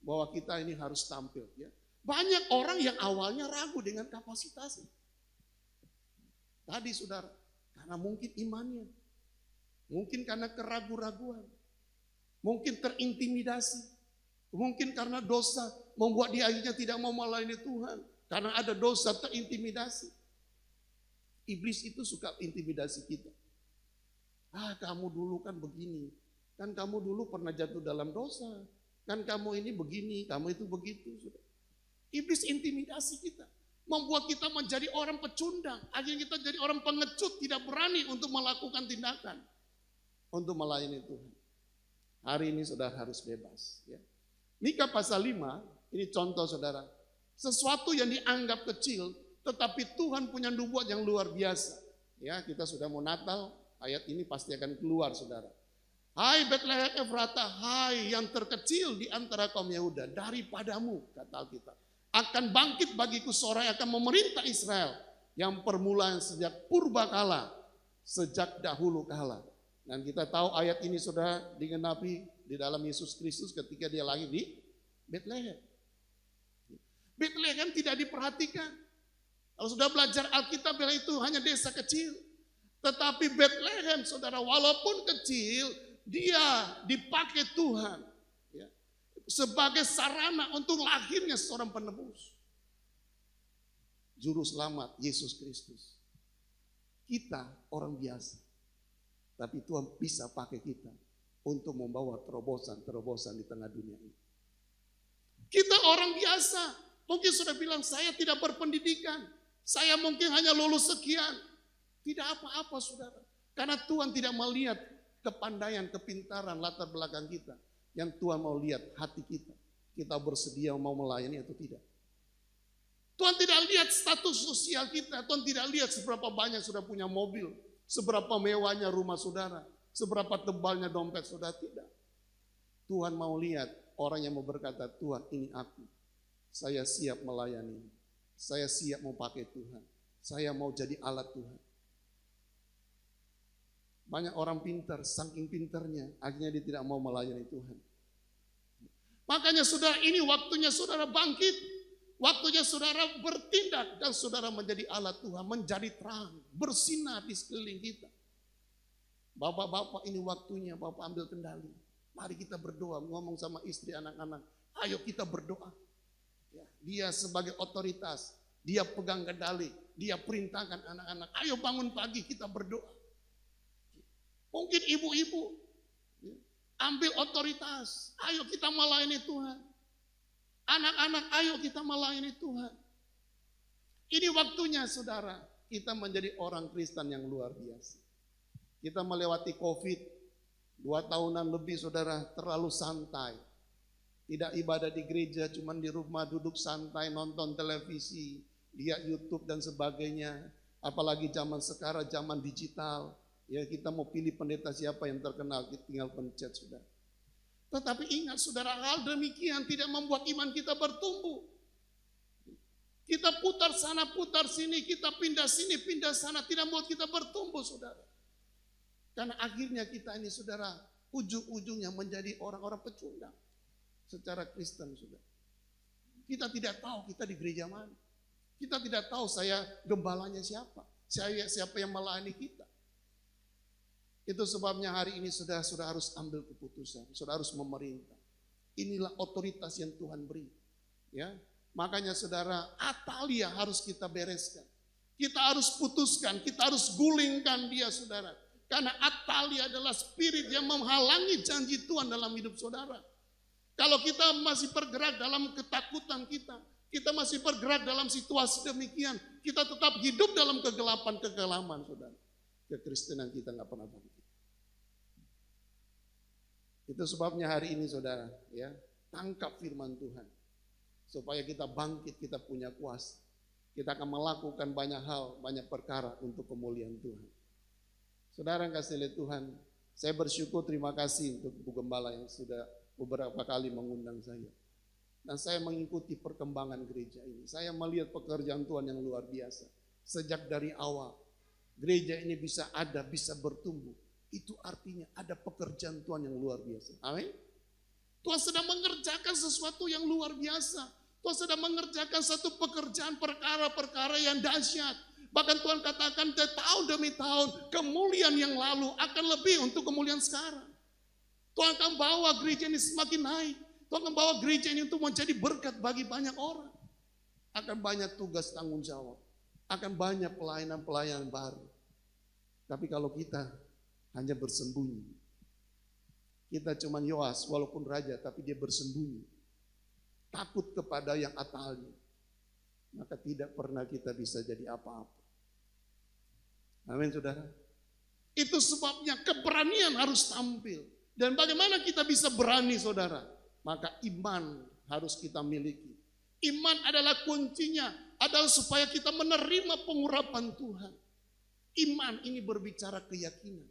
S3: bahwa kita ini harus tampil. Ya. Banyak orang yang awalnya ragu dengan kapasitasnya. Tadi saudara, karena mungkin imannya, mungkin karena keraguan-raguan, mungkin terintimidasi. Mungkin karena dosa membuat dia akhirnya tidak mau melayani Tuhan. Karena ada dosa terintimidasi. Iblis itu suka intimidasi kita. Kamu dulu kan begini. Kan kamu dulu pernah jatuh dalam dosa. Kan kamu ini begini, kamu itu begitu. Iblis intimidasi kita. Membuat kita menjadi orang pecundang. Akhirnya kita jadi orang pengecut, tidak berani untuk melakukan tindakan. Untuk melayani Tuhan. Hari ini saudara harus bebas. Ya. Mika pasal 5, ini contoh saudara. Sesuatu yang dianggap kecil, tetapi Tuhan punya nubuat yang luar biasa. Ya, kita sudah mau Natal, ayat ini pasti akan keluar saudara. Hai Bethlehem Efrata, hai yang terkecil di antara kaum Yehuda, daripadamu, kata Alkitab, akan bangkit bagiku seorang yang akan memerintah Israel, yang permulaan sejak purbakala, sejak dahulu kala. Dan kita tahu ayat ini saudara digenapi di dalam Yesus Kristus ketika dia lahir di Bethlehem. Bethlehem tidak diperhatikan. Kalau sudah belajar Alkitab bilang itu hanya desa kecil. Tetapi Bethlehem saudara walaupun kecil, dia dipakai Tuhan ya, sebagai sarana untuk lahirnya seorang penebus. Juru selamat Yesus Kristus. Kita orang biasa. Tapi Tuhan bisa pakai kita untuk membawa terobosan-terobosan di tengah dunia ini. Kita orang biasa, mungkin sudah bilang saya tidak berpendidikan, saya mungkin hanya lulus sekian. Tidak apa-apa saudara, karena Tuhan tidak melihat kepandaian, kepintaran, latar belakang kita. Yang Tuhan mau lihat hati kita, kita bersedia mau melayani atau tidak. Tuhan tidak lihat status sosial kita, Tuhan tidak lihat seberapa banyak sudah punya mobil, seberapa mewahnya rumah saudara, seberapa tebalnya dompet saudara, tidak. Tuhan mau lihat orang yang mau berkata, Tuhan ini aku, saya siap melayani, saya siap mau pakai Tuhan, saya mau jadi alat Tuhan. Banyak orang pintar, saking pintarnya, akhirnya dia tidak mau melayani Tuhan. Makanya saudara, ini waktunya saudara bangkit, waktunya saudara bertindak, dan saudara menjadi alat Tuhan, menjadi terang, bersinar di sekeliling kita. Bapak-bapak ini waktunya, Bapak ambil kendali. Mari kita berdoa, ngomong sama istri, anak-anak. Ayo kita berdoa. Ya, dia sebagai otoritas, dia pegang kendali, dia perintahkan anak-anak, ayo bangun pagi kita berdoa. Mungkin ibu-ibu, ya, ambil otoritas, ayo kita melayani Tuhan. Anak-anak, ayo kita melayani Tuhan. Ini waktunya saudara, kita menjadi orang Kristen yang luar biasa. Kita melewati COVID, 2 tahunan lebih saudara, terlalu santai. Tidak ibadah di gereja, cuman di rumah duduk santai, nonton televisi, lihat YouTube dan sebagainya. Apalagi zaman sekarang, zaman digital. Ya kita mau pilih pendeta siapa yang terkenal, kita tinggal pencet sudah. Tetapi ingat saudara, hal demikian tidak membuat iman kita bertumbuh. Kita putar sana, putar sini, kita pindah sini, pindah sana, tidak membuat kita bertumbuh saudara. Karena akhirnya kita ini saudara, ujung-ujungnya menjadi orang-orang pecundang. Secara Kristen sudah. Kita tidak tahu kita di gereja mana. Kita tidak tahu saya gembalanya siapa. Siapa yang melayani kita. Itu sebabnya hari ini sudah harus ambil keputusan. Sudah harus memerintah. Inilah otoritas yang Tuhan beri. Ya, makanya saudara, Atalia harus kita bereskan. Kita harus putuskan, kita harus gulingkan dia saudara. Karena Atalia adalah spirit yang menghalangi janji Tuhan dalam hidup saudara. Kalau kita masih bergerak dalam ketakutan kita masih bergerak dalam situasi demikian, kita tetap hidup dalam kegelapan, saudara. Kekristenan kita nggak pernah bangkit. Itu sebabnya hari ini saudara, ya tangkap firman Tuhan. Supaya kita bangkit, kita punya kuasa. Kita akan melakukan banyak hal, banyak perkara untuk kemuliaan Tuhan. Saudara yang kasih oleh Tuhan, saya bersyukur, terima kasih untuk Bu Gembala yang sudah beberapa kali mengundang saya. Dan saya mengikuti perkembangan gereja ini. Saya melihat pekerjaan Tuhan yang luar biasa. Sejak dari awal, gereja ini bisa ada, bisa bertumbuh. Itu artinya ada pekerjaan Tuhan yang luar biasa. Amin. Tuhan sedang mengerjakan sesuatu yang luar biasa. Tuhan sedang mengerjakan satu pekerjaan perkara-perkara yang dahsyat. Bahkan Tuhan katakan tahun demi tahun, kemuliaan yang lalu akan lebih untuk kemuliaan sekarang. Tuhan akan bawa gereja ini semakin naik. Tuhan akan bawa gereja ini untuk menjadi berkat bagi banyak orang. Akan banyak tugas tanggung jawab. Akan banyak pelayanan-pelayanan baru. Tapi kalau kita hanya bersembunyi. Kita cuma Yoas walaupun raja tapi dia bersembunyi. Takut kepada yang Atalia. Maka tidak pernah kita bisa jadi apa-apa. Amin saudara. Itu sebabnya keberanian harus tampil. Dan bagaimana kita bisa berani saudara? Maka iman harus kita miliki. Iman adalah kuncinya, adalah supaya kita menerima pengurapan Tuhan. Iman ini berbicara keyakinan.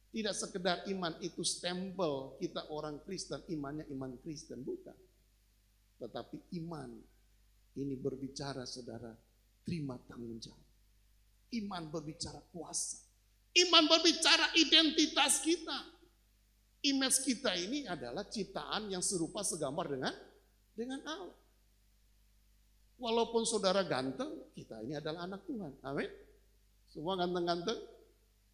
S3: Tidak sekedar iman itu stempel kita orang Kristen, imannya iman Kristen, bukan. Tetapi iman ini berbicara saudara, terima tanggung jawab. Iman berbicara kuasa. Iman berbicara identitas kita. Image kita ini adalah ciptaan yang serupa segambar dengan Allah. Walaupun saudara ganteng, kita ini adalah anak Tuhan. Amin. Semua ganteng-ganteng.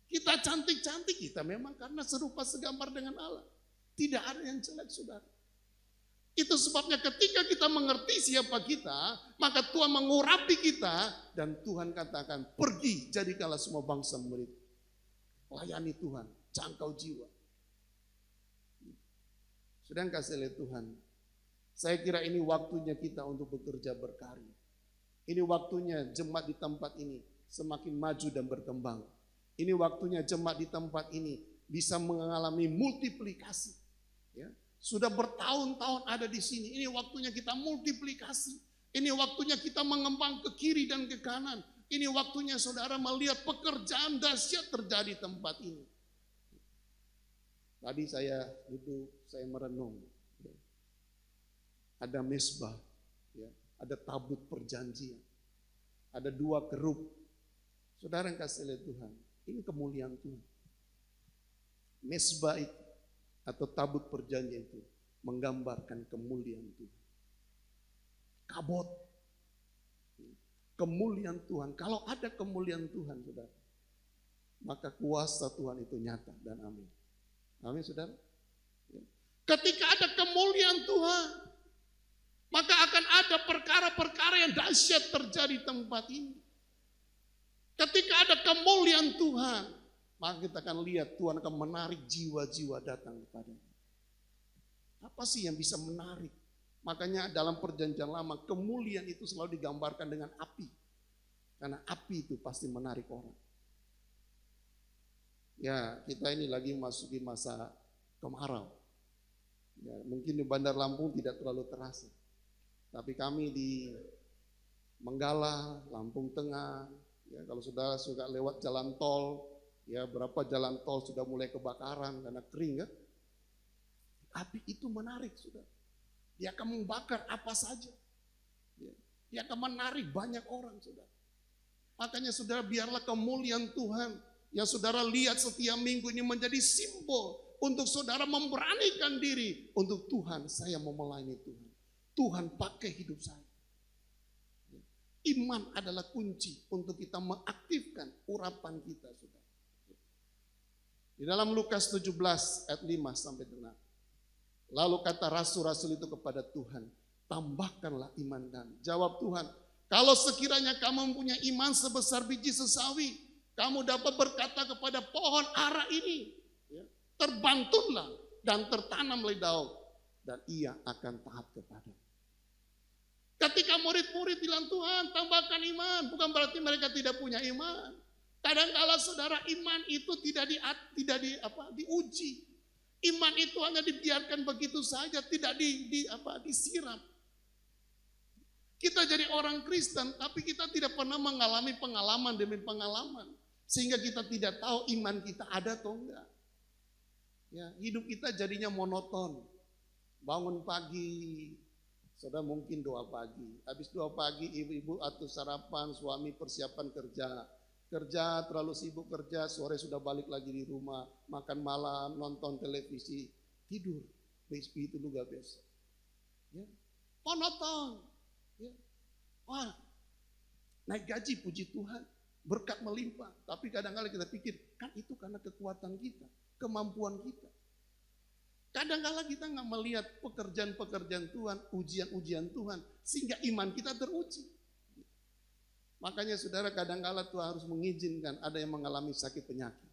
S3: Kita cantik-cantik, kita memang karena serupa segambar dengan Allah. Tidak ada yang jelek saudara. Itu sebabnya ketika kita mengerti siapa kita, maka Tuhan mengurapi kita. Dan Tuhan katakan, pergi jadikanlah semua bangsa murid. Layani Tuhan, jangkau jiwa. Sedang kasih oleh Tuhan. Saya kira ini waktunya kita untuk bekerja berkarya. Ini waktunya jemaat di tempat ini semakin maju dan berkembang. Ini waktunya jemaat di tempat ini bisa mengalami multiplikasi. Ya. Sudah bertahun-tahun ada di sini. Ini waktunya kita multiplikasi. Ini waktunya kita mengembang ke kiri dan ke kanan. Ini waktunya saudara melihat pekerjaan dahsyat terjadi di tempat ini. Tadi saya duduk, saya merenung. Ada mesbah, ya, ada tabut perjanjian, ada 2 kerup. Saudara yang kasih oleh Tuhan, ini kemuliaan Tuhan. Mesbah itu atau tabut perjanjian itu menggambarkan kemuliaan Tuhan. Kabot, kemuliaan Tuhan. Kalau ada kemuliaan Tuhan, saudara, maka kuasa Tuhan itu nyata dan amin. Amin saudara. Ketika ada kemuliaan Tuhan, maka akan ada perkara-perkara yang dahsyat terjadi di tempat ini. Ketika ada kemuliaan Tuhan, maka kita akan lihat Tuhan akan menarik jiwa-jiwa datang kepadanya. Apa sih yang bisa menarik? Makanya dalam perjanjian lama, kemuliaan itu selalu digambarkan dengan api. Karena api itu pasti menarik orang. Ya, kita ini lagi masuki masa kemarau. Ya, mungkin di Bandar Lampung tidak terlalu terasa. Tapi kami di Menggala, Lampung Tengah, ya, kalau saudara suka lewat jalan tol, ya berapa jalan tol sudah mulai kebakaran karena kering kan. Api itu menarik, saudara. Dia akan membakar apa saja. Ya, dia akan menarik banyak orang, saudara. Makanya saudara, biarlah kemuliaan Tuhan yang saudara lihat setiap minggu ini menjadi simbol untuk saudara memberanikan diri untuk Tuhan, saya mau melayani Tuhan. Tuhan pakai hidup saya. Iman adalah kunci untuk kita mengaktifkan urapan kita, saudara. Di dalam Lukas 17 ayat 5 sampai 6. Lalu kata rasul-rasul itu kepada Tuhan, tambahkanlah iman dan jawab Tuhan, kalau sekiranya kamu mempunyai iman sebesar biji sesawi, kamu dapat berkata kepada pohon ara ini, ya, terbantunlah dan tertanamlah daun, dan ia akan taat kepada. Ketika murid-murid bilang Tuhan tambahkan iman, bukan berarti mereka tidak punya iman. Kadang-kala saudara, iman itu tidak diuji. Iman itu hanya dibiarkan begitu saja, tidak disiram. Kita jadi orang Kristen, tapi kita tidak pernah mengalami pengalaman demi pengalaman, sehingga kita tidak tahu iman kita ada atau enggak. Ya, hidup kita jadinya monoton. Bangun pagi, saudara mungkin doa pagi. Habis doa pagi, ibu-ibu atur sarapan, suami persiapan kerja. Kerja, terlalu sibuk kerja, sore sudah balik lagi di rumah, makan malam, nonton televisi, tidur. Besok itu juga besok. Ya. Monoton. Ya. Wah, naik gaji, puji Tuhan, berkat melimpah. Tapi kadang-kadang kita pikir, kan itu karena kekuatan kita, kemampuan kita. Kadang-kadang kita nggak melihat pekerjaan-pekerjaan Tuhan, ujian-ujian Tuhan, sehingga iman kita teruji. Makanya saudara, kadang-kadang Tuhan harus mengizinkan ada yang mengalami sakit penyakit.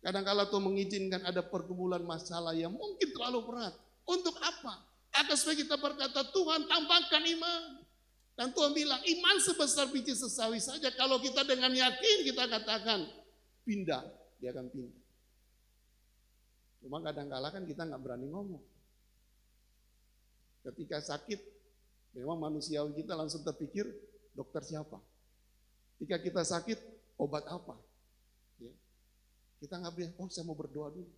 S3: Kadang-kadang Tuhan mengizinkan ada pergumulan masalah yang mungkin terlalu berat. Untuk apa? Agar supaya kita berkata, Tuhan tambahkan iman. Dan Tuhan bilang, iman sebesar biji sesawi saja. Kalau kita dengan yakin kita katakan, pindah, dia akan pindah. Cuma kadang-kadang kan kita nggak berani ngomong. Ketika sakit, memang manusiawi kita langsung terpikir, dokter siapa? Ketika kita sakit, obat apa? Ya. Kita nggak bilang, oh saya mau berdoa dulu.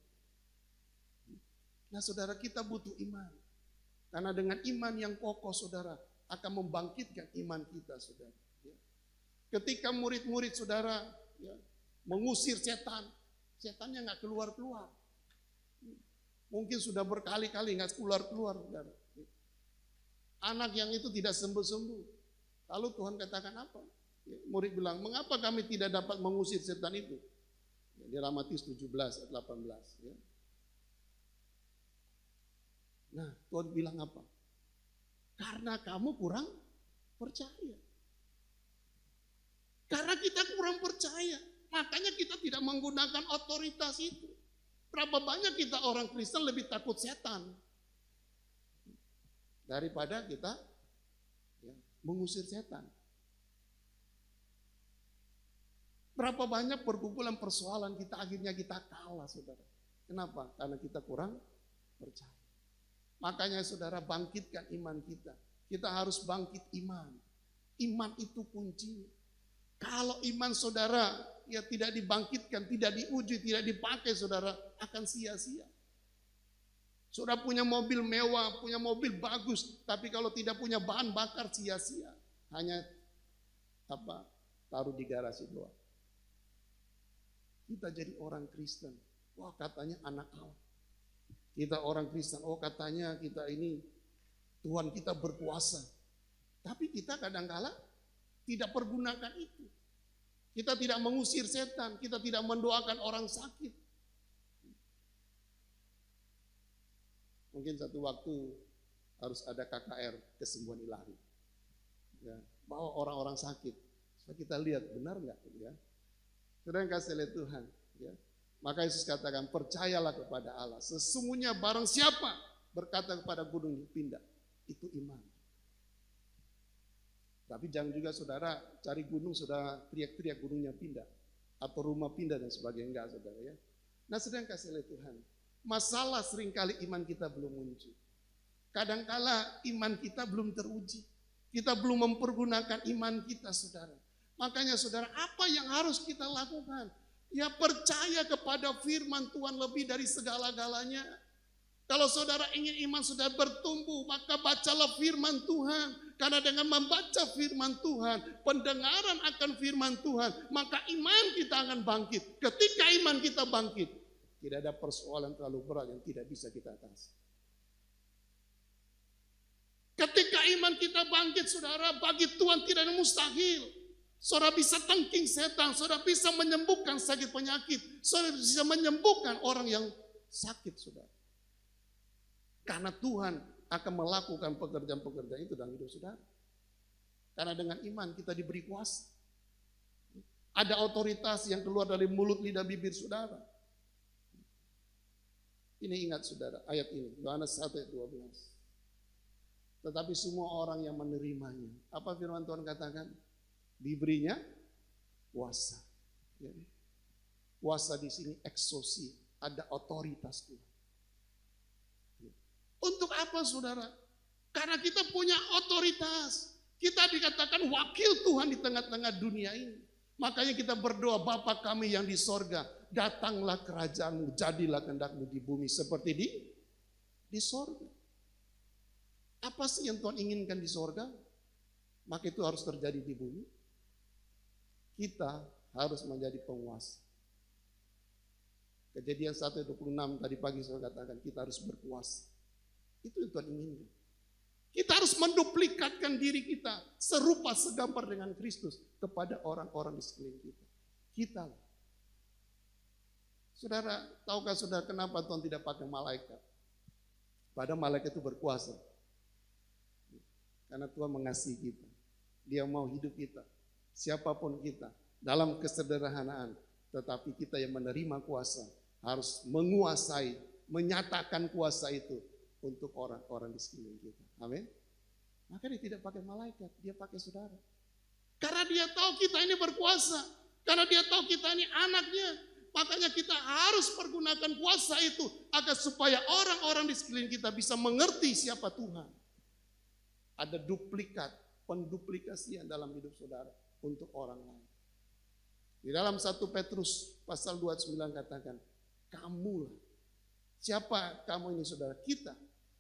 S3: Nah saudara, kita butuh iman. Karena dengan iman yang kokoh saudara, akan membangkitkan iman kita saudara. Ya. Ketika murid-murid saudara ya, mengusir setan, setannya nggak keluar-keluar. Mungkin sudah berkali-kali nggak keluar-keluar saudara. Anak yang itu tidak sembuh-sembuh. Lalu Tuhan katakan apa? Ya, murid bilang, mengapa kami tidak dapat mengusir setan itu? Ya, di Matius 17 ayat 18. Ya. Nah, Tuhan bilang apa? Karena kamu kurang percaya. Karena kita kurang percaya, makanya kita tidak menggunakan otoritas itu. Berapa banyak kita orang Kristen lebih takut setan daripada kita ya, mengusir setan. Berapa banyak pergumulan persoalan kita akhirnya kita kalah saudara. Kenapa? Karena kita kurang percaya. Makanya saudara, bangkitkan iman kita. Kita harus bangkit iman. Iman itu kuncinya. Kalau iman saudara ya tidak dibangkitkan, tidak diuji, tidak dipakai saudara, akan sia-sia. Saudara punya mobil mewah, punya mobil bagus, tapi kalau tidak punya bahan bakar sia-sia. Hanya taruh di garasi doang. Kita jadi orang Kristen. Wah, katanya anak Allah. Kita orang Kristen, oh katanya kita ini Tuhan kita berkuasa. Tapi kita kadang-kala tidak pergunakan itu. Kita tidak mengusir setan, kita tidak mendoakan orang sakit. Mungkin satu waktu harus ada KKR, kesembuhan ilahi. Ya, bawa orang-orang sakit. Supaya kita lihat benar nggak, ya. Saudara yang kasih oleh Tuhan, ya. Maka Yesus katakan, percayalah kepada Allah. Sesungguhnya barang siapa berkata kepada gunung pindah, itu iman. Tapi jangan juga saudara cari gunung, saudara teriak-teriak gunungnya pindah. Atau rumah pindah dan sebagainya, enggak saudara, ya. Nah sedang kasih oleh Tuhan, masalah seringkali iman kita belum muncul. Kadangkala iman kita belum teruji. Kita belum mempergunakan iman kita, saudara. Makanya saudara, apa yang harus kita lakukan? Ya percaya kepada firman Tuhan lebih dari segala-galanya. Kalau saudara ingin iman saudara bertumbuh, maka bacalah firman Tuhan. Karena dengan membaca firman Tuhan, pendengaran akan firman Tuhan, maka iman kita akan bangkit. Ketika iman kita bangkit, tidak ada persoalan terlalu berat yang tidak bisa kita atasi. Ketika iman kita bangkit, saudara, bagi Tuhan tidak ada mustahil. Saudara bisa tangking setan, saudara bisa menyembuhkan sakit penyakit, saudara bisa menyembuhkan orang yang sakit, saudara. Karena Tuhan akan melakukan pekerjaan-pekerjaan itu dalam hidup saudara. Karena dengan iman kita diberi kuasa. Ada otoritas yang keluar dari mulut, lidah, bibir saudara. Ini ingat saudara, ayat ini, Yohanes 1 ayat 12. Tetapi semua orang yang menerimanya, apa firman Tuhan katakan? Diberinya kuasa. Ya. Kuasa di sini eksosi, ada otoritas Tuhan. Untuk apa saudara? Karena kita punya otoritas. Kita dikatakan wakil Tuhan di tengah-tengah dunia ini. Makanya kita berdoa, Bapa kami yang di sorga, datanglah kerajaanmu, jadilah kehendakmu di bumi seperti di sorga. Apa sih yang Tuhan inginkan di sorga? Maka itu harus terjadi di bumi. Kita harus menjadi penguasa. Kejadian 1:26 tadi pagi saya katakan, kita harus berkuasa. Itu yang Tuhan inginkan. Kita harus menduplikatkan diri kita serupa segambar dengan Kristus kepada orang-orang di sekeliling kita. Kita. Saudara, tahukah saudara kenapa Tuhan tidak pakai malaikat? Padahal malaikat itu berkuasa. Karena Tuhan mengasihi kita. Dia mau hidup kita. Siapapun kita. Dalam kesederhanaan. Tetapi kita yang menerima kuasa. Harus menguasai. Menyatakan kuasa itu. Untuk orang-orang di sekeliling kita. Amin. Maka dia tidak pakai malaikat. Dia pakai saudara. Karena dia tahu kita ini berkuasa. Karena dia tahu kita ini anaknya. Makanya kita harus pergunakan kuasa itu. Agar supaya orang-orang di sekeliling kita bisa mengerti siapa Tuhan. Ada duplikat, penduplikasian dalam hidup saudara untuk orang lain. Di dalam 1 Petrus pasal 29 katakan, kamulah. Siapa kamu ini saudara? Kita.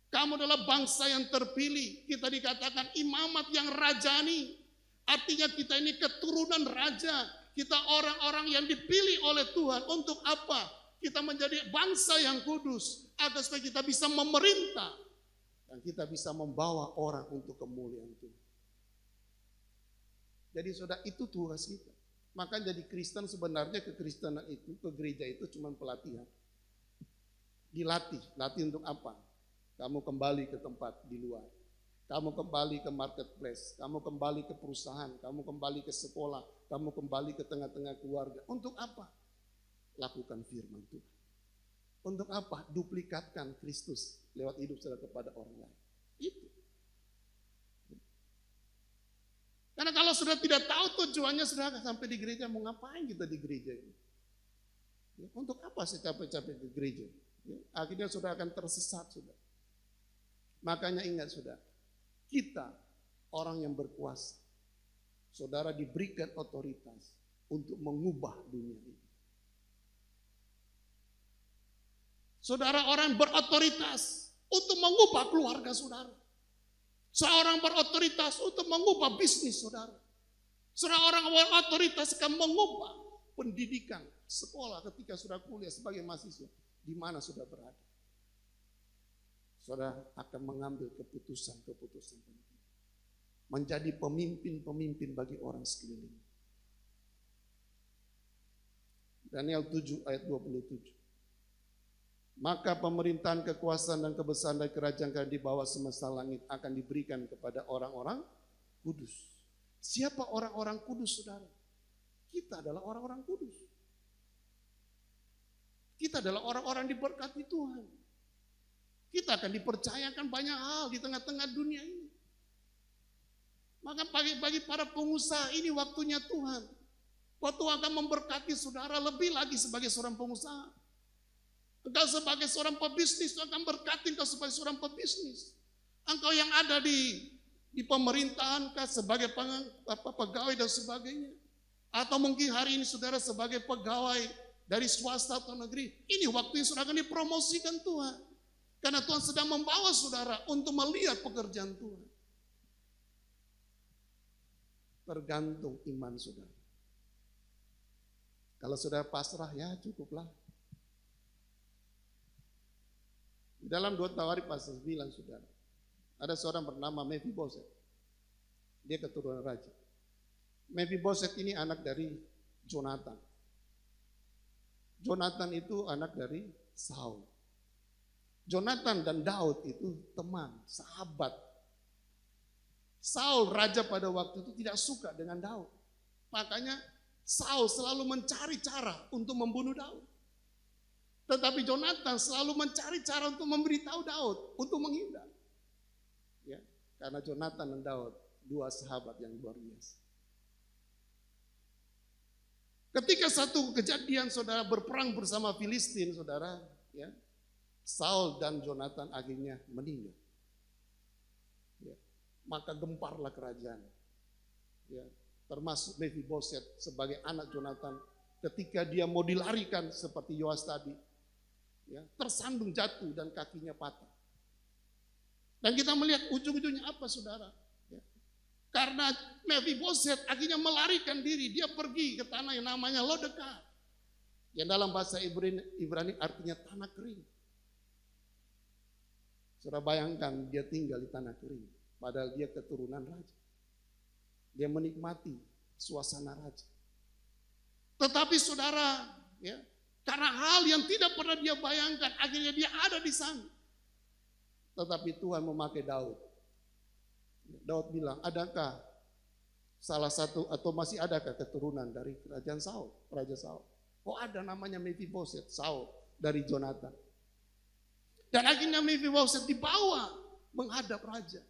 S3: Kamu adalah bangsa yang terpilih. Kita dikatakan imamat yang rajani. Artinya kita ini keturunan raja. Kita orang-orang yang dipilih oleh Tuhan. Untuk apa? Kita menjadi bangsa yang kudus. Agar supaya kita bisa memerintah. Dan kita bisa membawa orang untuk kemuliaan Tuhan. Jadi saudara, itu tugas kita. Maka jadi Kristen sebenarnya kekristenan itu, ke gereja itu cuma pelatihan. Dilatih. Latih untuk apa? Kamu kembali ke tempat di luar. Kamu kembali ke marketplace. Kamu kembali ke perusahaan. Kamu kembali ke sekolah. Kamu kembali ke tengah-tengah keluarga. Untuk apa? Lakukan firman Tuhan. Untuk apa? Duplikatkan Kristus lewat hidup saudara kepada orang lain. Itu. Karena kalau sudah tidak tahu tujuannya, saudara sampai di gereja, mau ngapain kita di gereja ini? Ya, untuk apa sih capek-capek ke gereja? Ya, akhirnya saudara akan tersesat, saudara. Makanya ingat saudara, kita orang yang berkuasa. Saudara diberikan otoritas untuk mengubah dunia ini. Saudara orang berotoritas untuk mengubah keluarga saudara. Seorang berotoritas untuk mengubah bisnis saudara. Seorang berotoritas akan mengubah pendidikan sekolah ketika sudah kuliah sebagai mahasiswa. Di mana sudah berada. Saudara akan mengambil keputusan-keputusan penting. Menjadi pemimpin-pemimpin bagi orang sekeliling. Daniel 7 ayat 27. Maka pemerintahan, kekuasaan, dan kebesaran dari kerajaan di bawah semesta langit akan diberikan kepada orang-orang kudus. Siapa orang-orang kudus, saudara? Kita adalah orang-orang kudus. Kita adalah orang-orang diberkati Tuhan. Kita akan dipercayakan banyak hal di tengah-tengah dunia ini. Maka bagi para pengusaha ini waktunya Tuhan. Bahwa Tuhan akan memberkati saudara lebih lagi sebagai seorang pengusaha. Engkau sebagai seorang pebisnis, Tuhan akan berkati engkau sebagai seorang pebisnis. Engkau yang ada di pemerintahan, sebagai pegawai dan sebagainya. Atau mungkin hari ini saudara sebagai pegawai dari swasta atau negeri. Ini waktu yang saudara akan dipromosikan Tuhan. Karena Tuhan sedang membawa saudara untuk melihat pekerjaan Tuhan. Tergantung iman saudara. Kalau saudara pasrah, ya cukuplah. Di dalam 2 Tawarikh pasal 9, saudara, ada seorang bernama Mephiboset. Dia keturunan raja. Mephiboset ini anak dari Jonathan. Jonathan itu anak dari Saul. Jonathan dan Daud itu teman, sahabat. Saul raja pada waktu itu tidak suka dengan Daud. Makanya Saul selalu mencari cara untuk membunuh Daud. Tetapi Jonathan selalu mencari cara untuk memberitahu Daud untuk menghindar. Ya, karena Jonathan dan Daud dua sahabat yang luar biasa. Ketika satu kejadian saudara berperang bersama Filistin, saudara, ya, Saul dan Jonathan akhirnya meninggal. Ya, maka gemparlah kerajaan. Ya, termasuk Mephiboset sebagai anak Jonathan, ketika dia mau dilarikan seperti Yoas tadi, ya, tersandung jatuh dan kakinya patah. Dan kita melihat ujung-ujungnya apa, saudara? Ya. Karena Mephiboset akhirnya melarikan diri, dia pergi ke tanah yang namanya Lo-dekat, yang dalam bahasa Ibrani artinya tanah kering. Saudara bayangkan dia tinggal di tanah kering, padahal dia keturunan raja. Dia menikmati suasana raja. Tetapi saudara, ya, karena hal yang tidak pernah dia bayangkan, akhirnya dia ada di sana. Tetapi Tuhan memakai Daud. Daud bilang, adakah salah satu atau masih adakah keturunan dari kerajaan Saul, Raja Saul? Oh ada, namanya Mephiboset, Saul dari Jonathan. Dan akhirnya Mephiboset dibawa menghadap raja.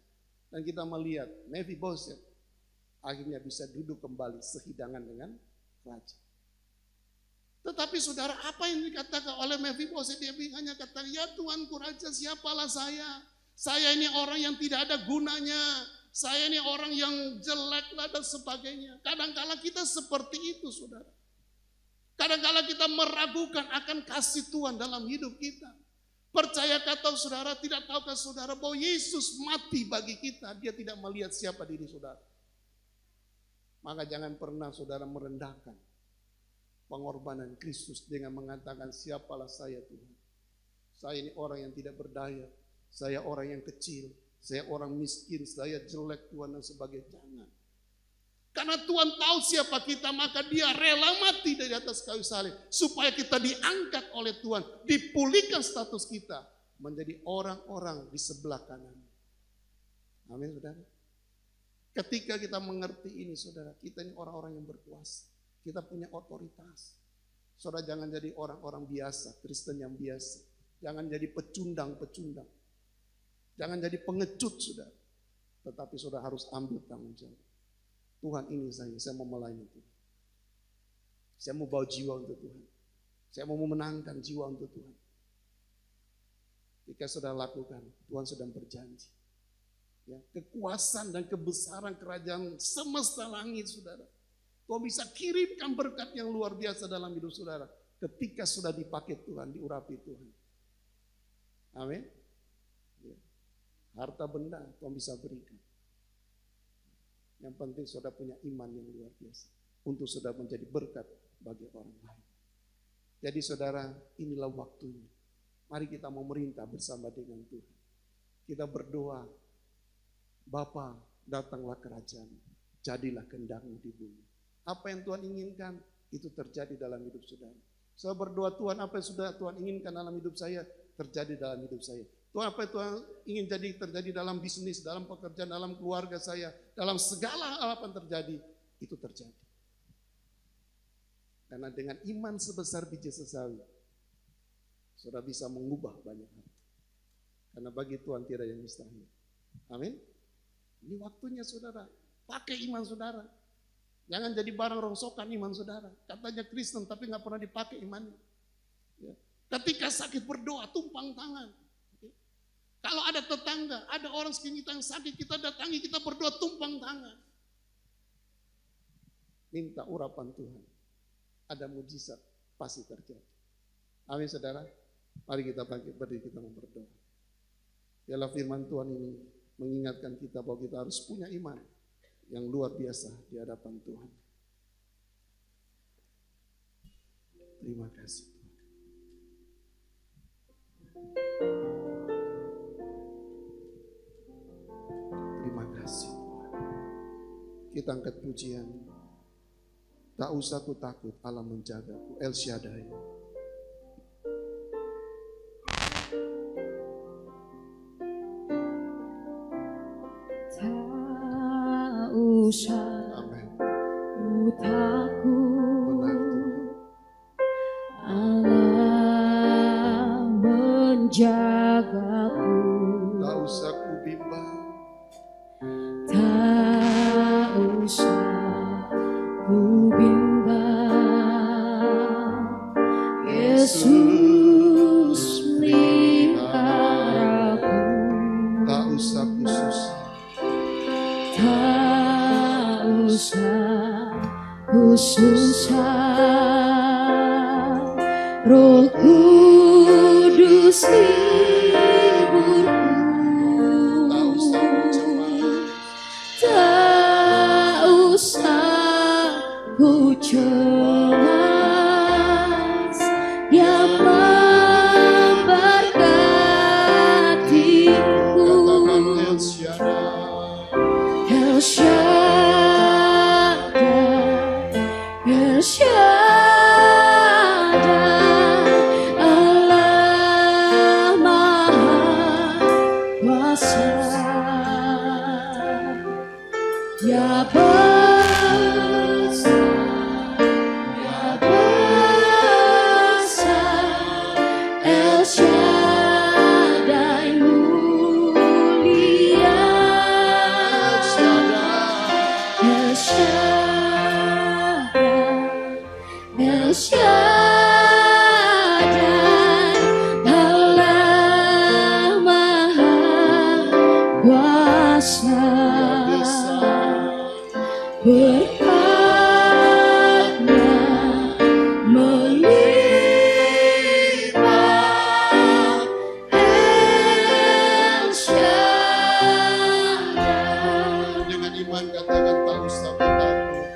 S3: Dan kita melihat Mephiboset akhirnya bisa duduk kembali sehidangan dengan raja. Tetapi saudara, apa yang dikatakan oleh Mephiboset? Dia hanya kata, ya Tuanku raja, siapalah saya? Saya ini orang yang tidak ada gunanya. Saya ini orang yang jelek lah dan sebagainya. Kadang-kala kita seperti itu, saudara. Kadang-kala kita meragukan akan kasih Tuhan dalam hidup kita. Percayakah tahu saudara, tidak tahukah saudara bahwa Yesus mati bagi kita, dia tidak melihat siapa diri saudara. Maka jangan pernah saudara merendahkan pengorbanan Kristus dengan mengatakan, siapalah saya Tuhan. Saya ini orang yang tidak berdaya, saya orang yang kecil, saya orang miskin, saya jelek Tuhan dan sebagainya. Jangan. Karena Tuhan tahu siapa kita, maka dia rela mati dari atas kayu salib. Supaya kita diangkat oleh Tuhan, dipulihkan status kita menjadi orang-orang di sebelah kanan. Amin, saudara. Ketika kita mengerti ini, saudara, kita ini orang-orang yang berkuasa. Kita punya otoritas. Saudara, jangan jadi orang-orang biasa, Kristen yang biasa. Jangan jadi pecundang-pecundang. Jangan jadi pengecut, saudara. Tetapi saudara harus ambil tanggung jawab. Tuhan, ini saya mau melayani Tuhan. Saya mau bawa jiwa untuk Tuhan. Saya mau memenangkan jiwa untuk Tuhan. Jika saudara lakukan, Tuhan sedang berjanji. Ya, kekuasaan dan kebesaran kerajaan semesta langit, saudara. Tuhan bisa kirimkan berkat yang luar biasa dalam hidup saudara. Ketika sudah dipakai Tuhan, diurapi Tuhan. Amin. Ya. Harta benda Tuhan bisa berikan. Yang penting saudara punya iman yang luar biasa. Untuk saudara menjadi berkat bagi orang lain. Jadi saudara, inilah waktunya. Mari kita mau merintah bersama dengan Tuhan. Kita berdoa, Bapa, datanglah kerajaan, jadilah kehendak-Mu di bumi. Apa yang Tuhan inginkan, itu terjadi dalam hidup saudara. Saya berdoa, Tuhan apa yang sudah Tuhan inginkan dalam hidup saya, terjadi dalam hidup saya. Tuhan apa yang Tuhan ingin terjadi dalam bisnis, dalam pekerjaan, dalam keluarga saya, dalam segala hal apa yang terjadi, itu terjadi. Karena dengan iman sebesar biji sesawi, saudara bisa mengubah banyak hal. Karena bagi Tuhan tidak yang mustahil. Amin. Ini waktunya saudara, pakai iman saudara. Jangan jadi barang rongsokan iman saudara. Katanya Kristen tapi nggak pernah dipakai imannya. Ya. Ketika sakit berdoa, tumpang tangan. Ya. Kalau ada tetangga, ada orang sekitar yang sakit, kita datangi, kita berdoa tumpang tangan. Minta urapan Tuhan. Ada mujizat, pasti terjadi. Amin saudara. Mari kita berdiri, kita berdoa. Biarlah firman Tuhan ini mengingatkan kita bahwa kita harus punya iman yang luar biasa di hadapan Tuhan. Terima kasih. Terima kasih Tuhan. Kita angkat pujian. Tak usah ku takut, Allah menjagaku. El Shaddai.
S2: Tak usah
S3: Amin.
S2: ku takut,
S3: Benar Tuhan.
S2: Allah menjagaku.
S3: Tak usah ku bimbang.
S2: Tak usah ku bimbang, Yesus peliharaku.
S3: Tak usah ku susah.
S2: Tak usah ku susah, Roh Kudus hiburku.
S3: Tak usah ku cemas.
S2: Tak usah ku cemas, Dia memberkatiku.
S3: Katakan El Shaddai.
S2: El Shaddai, El Shaddai, Allah Maha Kuasa. Ya besar, ya besar, El Shaddai mulia. El Shaddai, El Shaddai, Allah Maha Kuasa. Berkatnya melimpah, El Shaddai.
S3: Dengan iman katakan tak usah ku takut.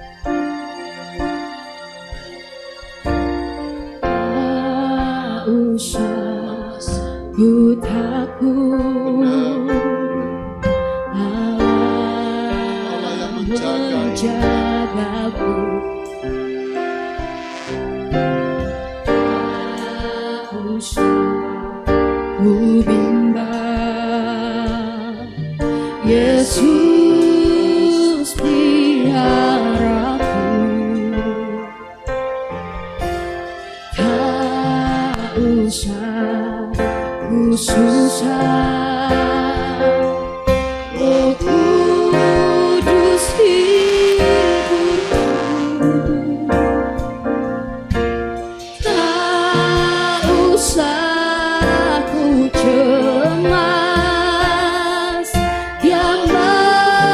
S2: Tak usah ku takut, Allah
S3: yang menjagai.
S2: menjagaku. Tak usah ku bimbang, Yesus peliharaku. Tak usah ku susah, Roh Kudus hiburku. Tak usah ku cemas, Dia memberkatiku.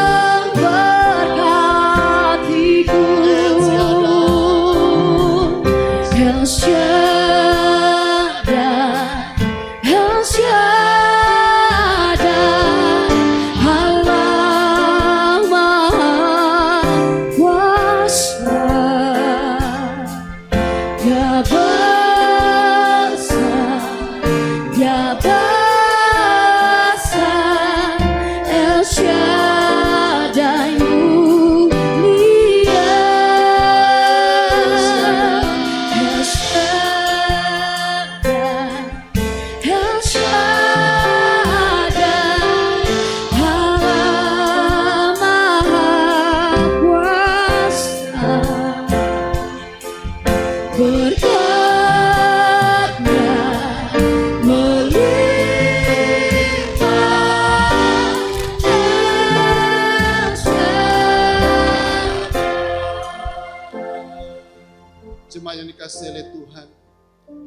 S2: El Shaddai, El Shaddai, Allah Maha Kuasa. Ya besar, ya besar, El Shaddai mulia. El Shaddai.
S1: berkatnya melimpah asa.
S3: Jemaat yang dikasihi oleh Tuhan,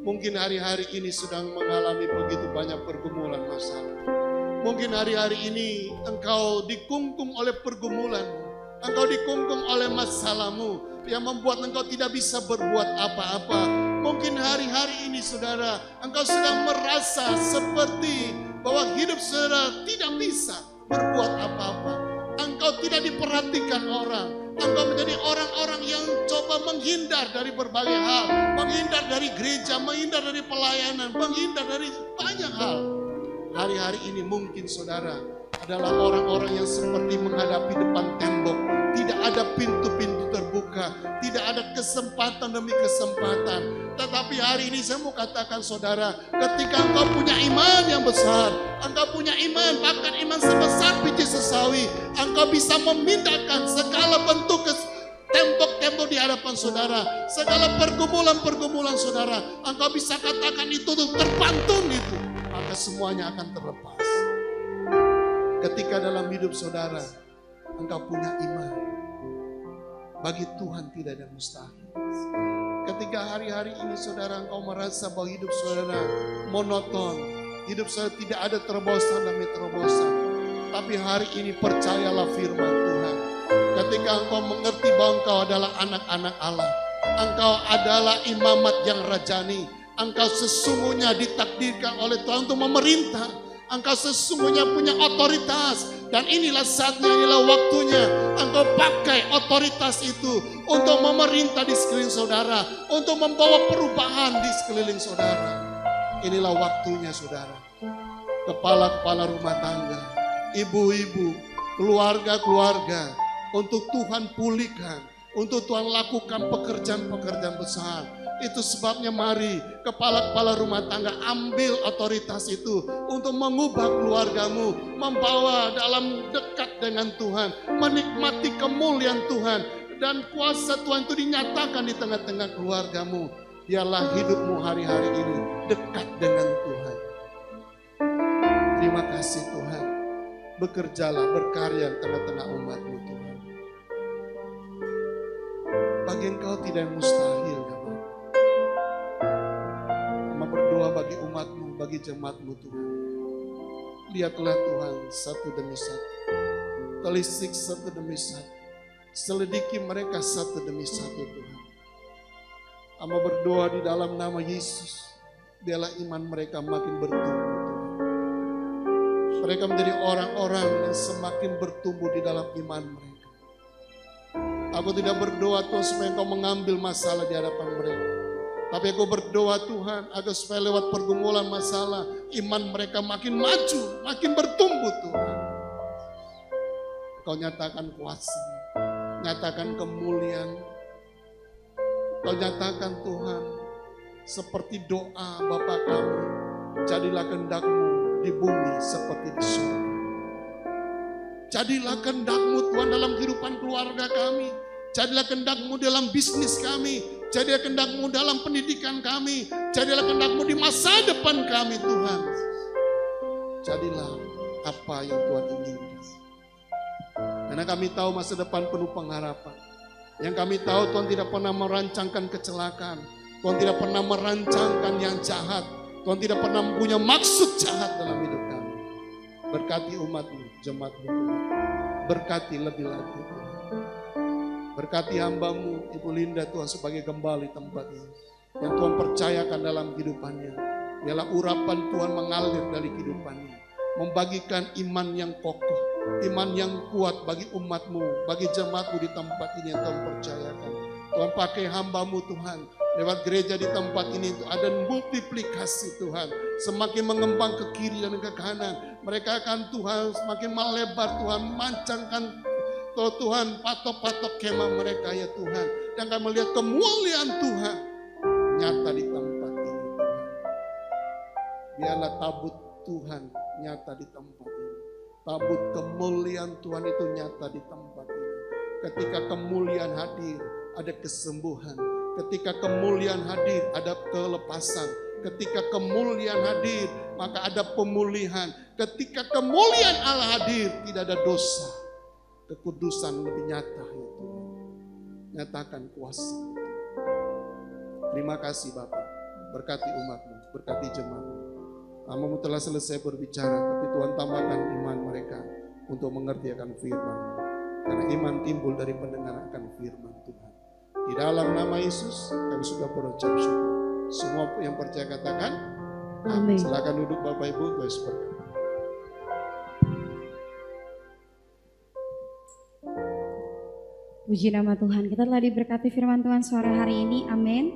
S3: mungkin hari-hari ini sedang mengalami begitu banyak pergumulan masalah. Mungkin hari-hari ini engkau dikungkung oleh pergumulanmu, engkau dikungkung oleh masalahmu yang membuat engkau tidak bisa berbuat apa-apa. Mungkin hari-hari ini saudara, engkau sedang merasa seperti bahwa hidup saudara tidak bisa berbuat apa-apa. Engkau tidak diperhatikan orang. Engkau menjadi orang-orang yang coba menghindar dari berbagai hal. Menghindar dari gereja, menghindar dari pelayanan, menghindar dari banyak hal. Hari-hari ini mungkin saudara adalah orang-orang yang seperti menghadapi depan tembok. Tidak ada pintu-pintu terbuka. Tidak ada kesempatan demi kesempatan. Tetapi hari ini saya mau katakan saudara, ketika engkau punya iman yang besar, engkau punya iman, bahkan iman sebesar biji sesawi, engkau bisa memindahkan segala bentuk tembok-tembok di hadapan saudara, segala pergumulan-pergumulan saudara, engkau bisa katakan itu tuh terpantung itu, maka semuanya akan terlepas. Ketika dalam hidup saudara, engkau punya iman, bagi Tuhan tidak ada mustahil. Ketika hari-hari ini saudara engkau merasa bahwa hidup saudara monoton, hidup saudara tidak ada terobosan demi terobosan, tapi hari ini percayalah firman Tuhan. Ketika engkau mengerti bahwa engkau adalah anak-anak Allah, engkau adalah imamat yang rajani, engkau sesungguhnya ditakdirkan oleh Tuhan untuk memerintah, engkau sesungguhnya punya otoritas. Dan inilah saatnya, inilah waktunya engkau pakai otoritas itu untuk memerintah di sekeliling saudara, untuk membawa perubahan di sekeliling saudara. Inilah waktunya saudara. Kepala-kepala rumah tangga, ibu-ibu, keluarga-keluarga, untuk Tuhan pulihkan, untuk Tuhan lakukan pekerjaan-pekerjaan besar. Itu sebabnya mari kepala-kepala rumah tangga ambil otoritas itu untuk mengubah keluargamu, membawa dalam dekat dengan Tuhan, menikmati kemuliaan Tuhan, dan kuasa Tuhan itu dinyatakan di tengah-tengah keluargamu. Biarlah hidupmu hari-hari ini dekat dengan Tuhan. Terima kasih Tuhan. Bekerjalah, berkarya di tengah-tengah umat-Mu Tuhan. Bagi Engkau tidak mustahil ya Bapa. Mama berdoa bagi umat-Mu, bagi jemaat-Mu Tuhan. Lihatlah Tuhan satu demi satu. Telisik satu demi satu. Selidiki mereka satu demi satu Tuhan. Amba berdoa di dalam nama Yesus. Biarlah iman mereka makin bertumbuh Tuhan. Mereka menjadi orang-orang yang semakin bertumbuh di dalam iman mereka. Aku tidak berdoa Tuhan supaya Engkau mengambil masalah di hadapan mereka. Tapi aku berdoa Tuhan agar supaya lewat pergumulan masalah, iman mereka makin maju, makin bertumbuh Tuhan. Kau nyatakan kuasa, nyatakan kemuliaan. Kau nyatakan Tuhan, seperti doa Bapa kami, jadilah kehendak-Mu di bumi seperti di surga. Jadilah kehendak-Mu Tuhan dalam kehidupan keluarga kami. Jadilah kehendak-Mu dalam bisnis kami. Jadilah kehendak-Mu dalam pendidikan kami. Jadilah kehendak-Mu di masa depan kami Tuhan. Jadilah apa yang Tuhan inginkan. Karena kami tahu masa depan penuh pengharapan. Yang kami tahu Tuhan tidak pernah merancangkan kecelakaan. Tuhan tidak pernah merancangkan yang jahat. Tuhan tidak pernah mempunyai maksud jahat dalam hidup kami. Berkati umat-Mu, jemaat-Mu Tuhan. Berkati lebih lagi Tuhan. Berkati hamba-Mu, Ibu Linda Tuhan sebagai gembala di tempat ini. Yang Tuhan percayakan dalam kehidupannya. Biarlah urapan Tuhan mengalir dari kehidupannya. Membagikan iman yang kokoh. Iman yang kuat bagi umat-Mu, bagi jemaat-Mu di tempat ini yang Tuhan percayakan. Tuhan pakai hamba-Mu Tuhan. Lewat gereja di tempat ini itu ada multiplikasi Tuhan. Semakin mengembang ke kiri dan ke kanan. Mereka akan Tuhan semakin melebar Tuhan. Mancangkan Tuhan patok-patok kemah mereka ya Tuhan. Dan kami melihat kemuliaan Tuhan nyata di tempat ini Tuhan. Biarlah tabut Tuhan nyata di tempat ini. Tabut kemuliaan Tuhan itu nyata di tempat ini. Ketika kemuliaan hadir, ada kesembuhan. Ketika kemuliaan hadir, ada kelepasan. Ketika kemuliaan hadir, maka ada pemulihan. Ketika kemuliaan Allah hadir, tidak ada dosa. Kekudusan lebih nyata ya Tuhan. Nyatakan kuasa. Terima kasih Bapak. Berkati umat-Mu, berkati jemaat-Mu. Namamu telah selesai berbicara, tapi Tuhan tambahkan iman mereka untuk mengerti akan firman-Mu. Karena iman timbul dari pendengaran akan firman Tuhan. Di dalam nama Yesus kami sudah berucap syukur. Semua yang percaya katakan amin. Silakan duduk Bapak Ibu, Tuhan berkati.
S2: Puji nama Tuhan, kita telah diberkati firman Tuhan sore hari ini, amin.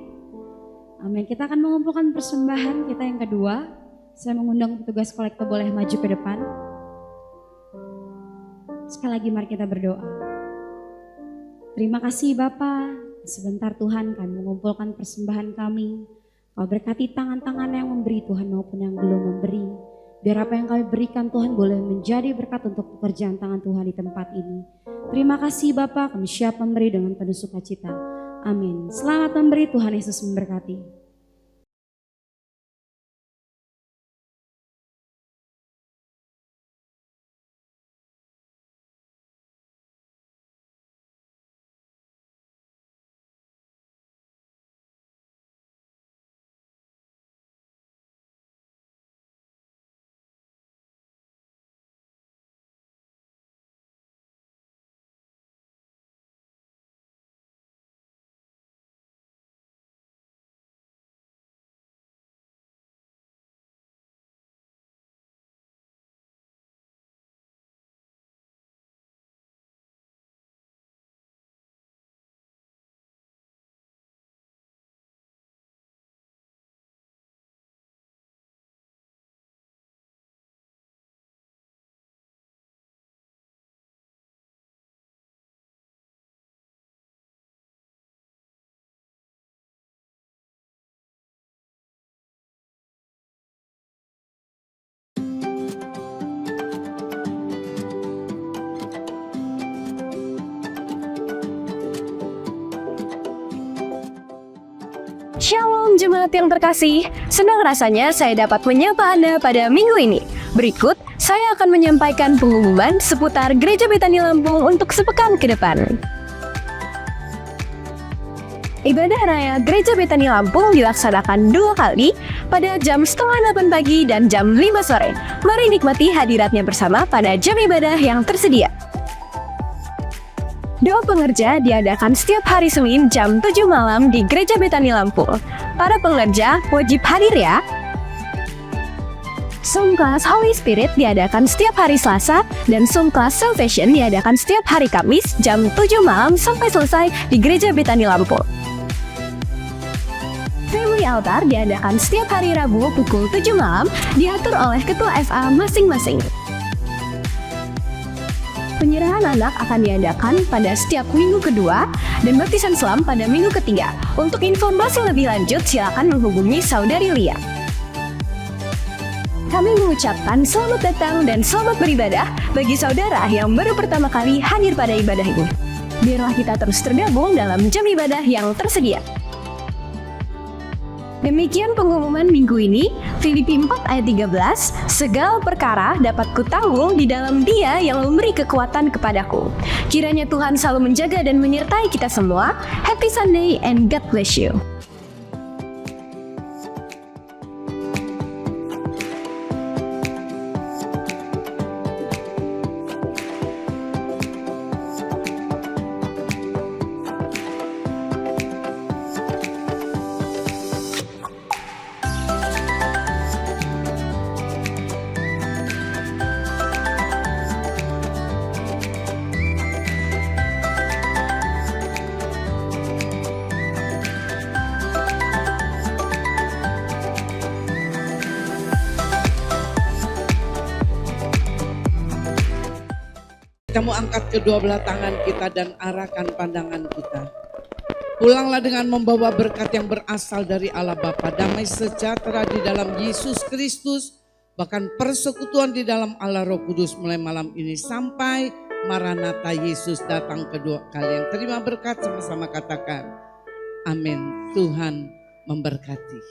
S2: Amin, kita akan mengumpulkan persembahan kita yang kedua. Saya mengundang petugas kolektor boleh maju ke depan. Sekali lagi mari kita berdoa. Terima kasih Bapa, sebentar Tuhan kami mengumpulkan persembahan kami. Kau berkati tangan-tangan yang memberi Tuhan maupun yang belum memberi. Biar apa yang kami berikan Tuhan boleh menjadi berkat untuk pekerjaan tangan Tuhan di tempat ini. Terima kasih Bapa, kami siap memberi dengan penuh sukacita. Amin. Selamat memberi, Tuhan Yesus memberkati.
S4: Shalom jemaat yang terkasih, senang rasanya saya dapat menyapa Anda pada minggu ini. Berikut, saya akan menyampaikan pengumuman seputar Gereja Betani Lampung untuk sepekan ke depan. Ibadah Raya Gereja Betani Lampung dilaksanakan 2 kali pada jam 7:30 pagi dan jam 5 sore. Mari nikmati hadiratnya bersama pada jam ibadah yang tersedia. Doa pengerja diadakan setiap hari Senin jam 7 malam di Gereja Betani Lampung. Para pengerja wajib hadir ya. Zoom Class Holy Spirit diadakan setiap hari Selasa dan Zoom Class Salvation diadakan setiap hari Kamis jam 7 malam sampai selesai di Gereja Betani Lampung. Family Altar diadakan setiap hari Rabu pukul 7 malam diatur oleh Ketua FA masing-masing. Penyerahan anak akan diadakan pada setiap minggu kedua dan baptisan selam pada minggu ketiga. Untuk informasi lebih lanjut silakan menghubungi Saudari Lia. Kami mengucapkan selamat datang dan selamat beribadah bagi saudara yang baru pertama kali hadir pada ibadah ini. Biarlah kita terus tergabung dalam jam ibadah yang tersedia. Demikian pengumuman minggu ini, Filipi 4 ayat 13, segala perkara dapat kutanggung di dalam Dia yang memberi kekuatan kepadaku. Kiranya Tuhan selalu menjaga dan menyertai kita semua. Happy Sunday and God bless you.
S5: Kita mau angkat kedua belah tangan kita dan arahkan pandangan kita. Pulanglah dengan membawa berkat yang berasal dari Allah Bapa, damai sejahtera di dalam Yesus Kristus, bahkan persekutuan di dalam Allah Roh Kudus mulai malam ini sampai Maranatha Yesus datang kedua kali. Yang terima berkat sama-sama katakan, Amin. Tuhan memberkati.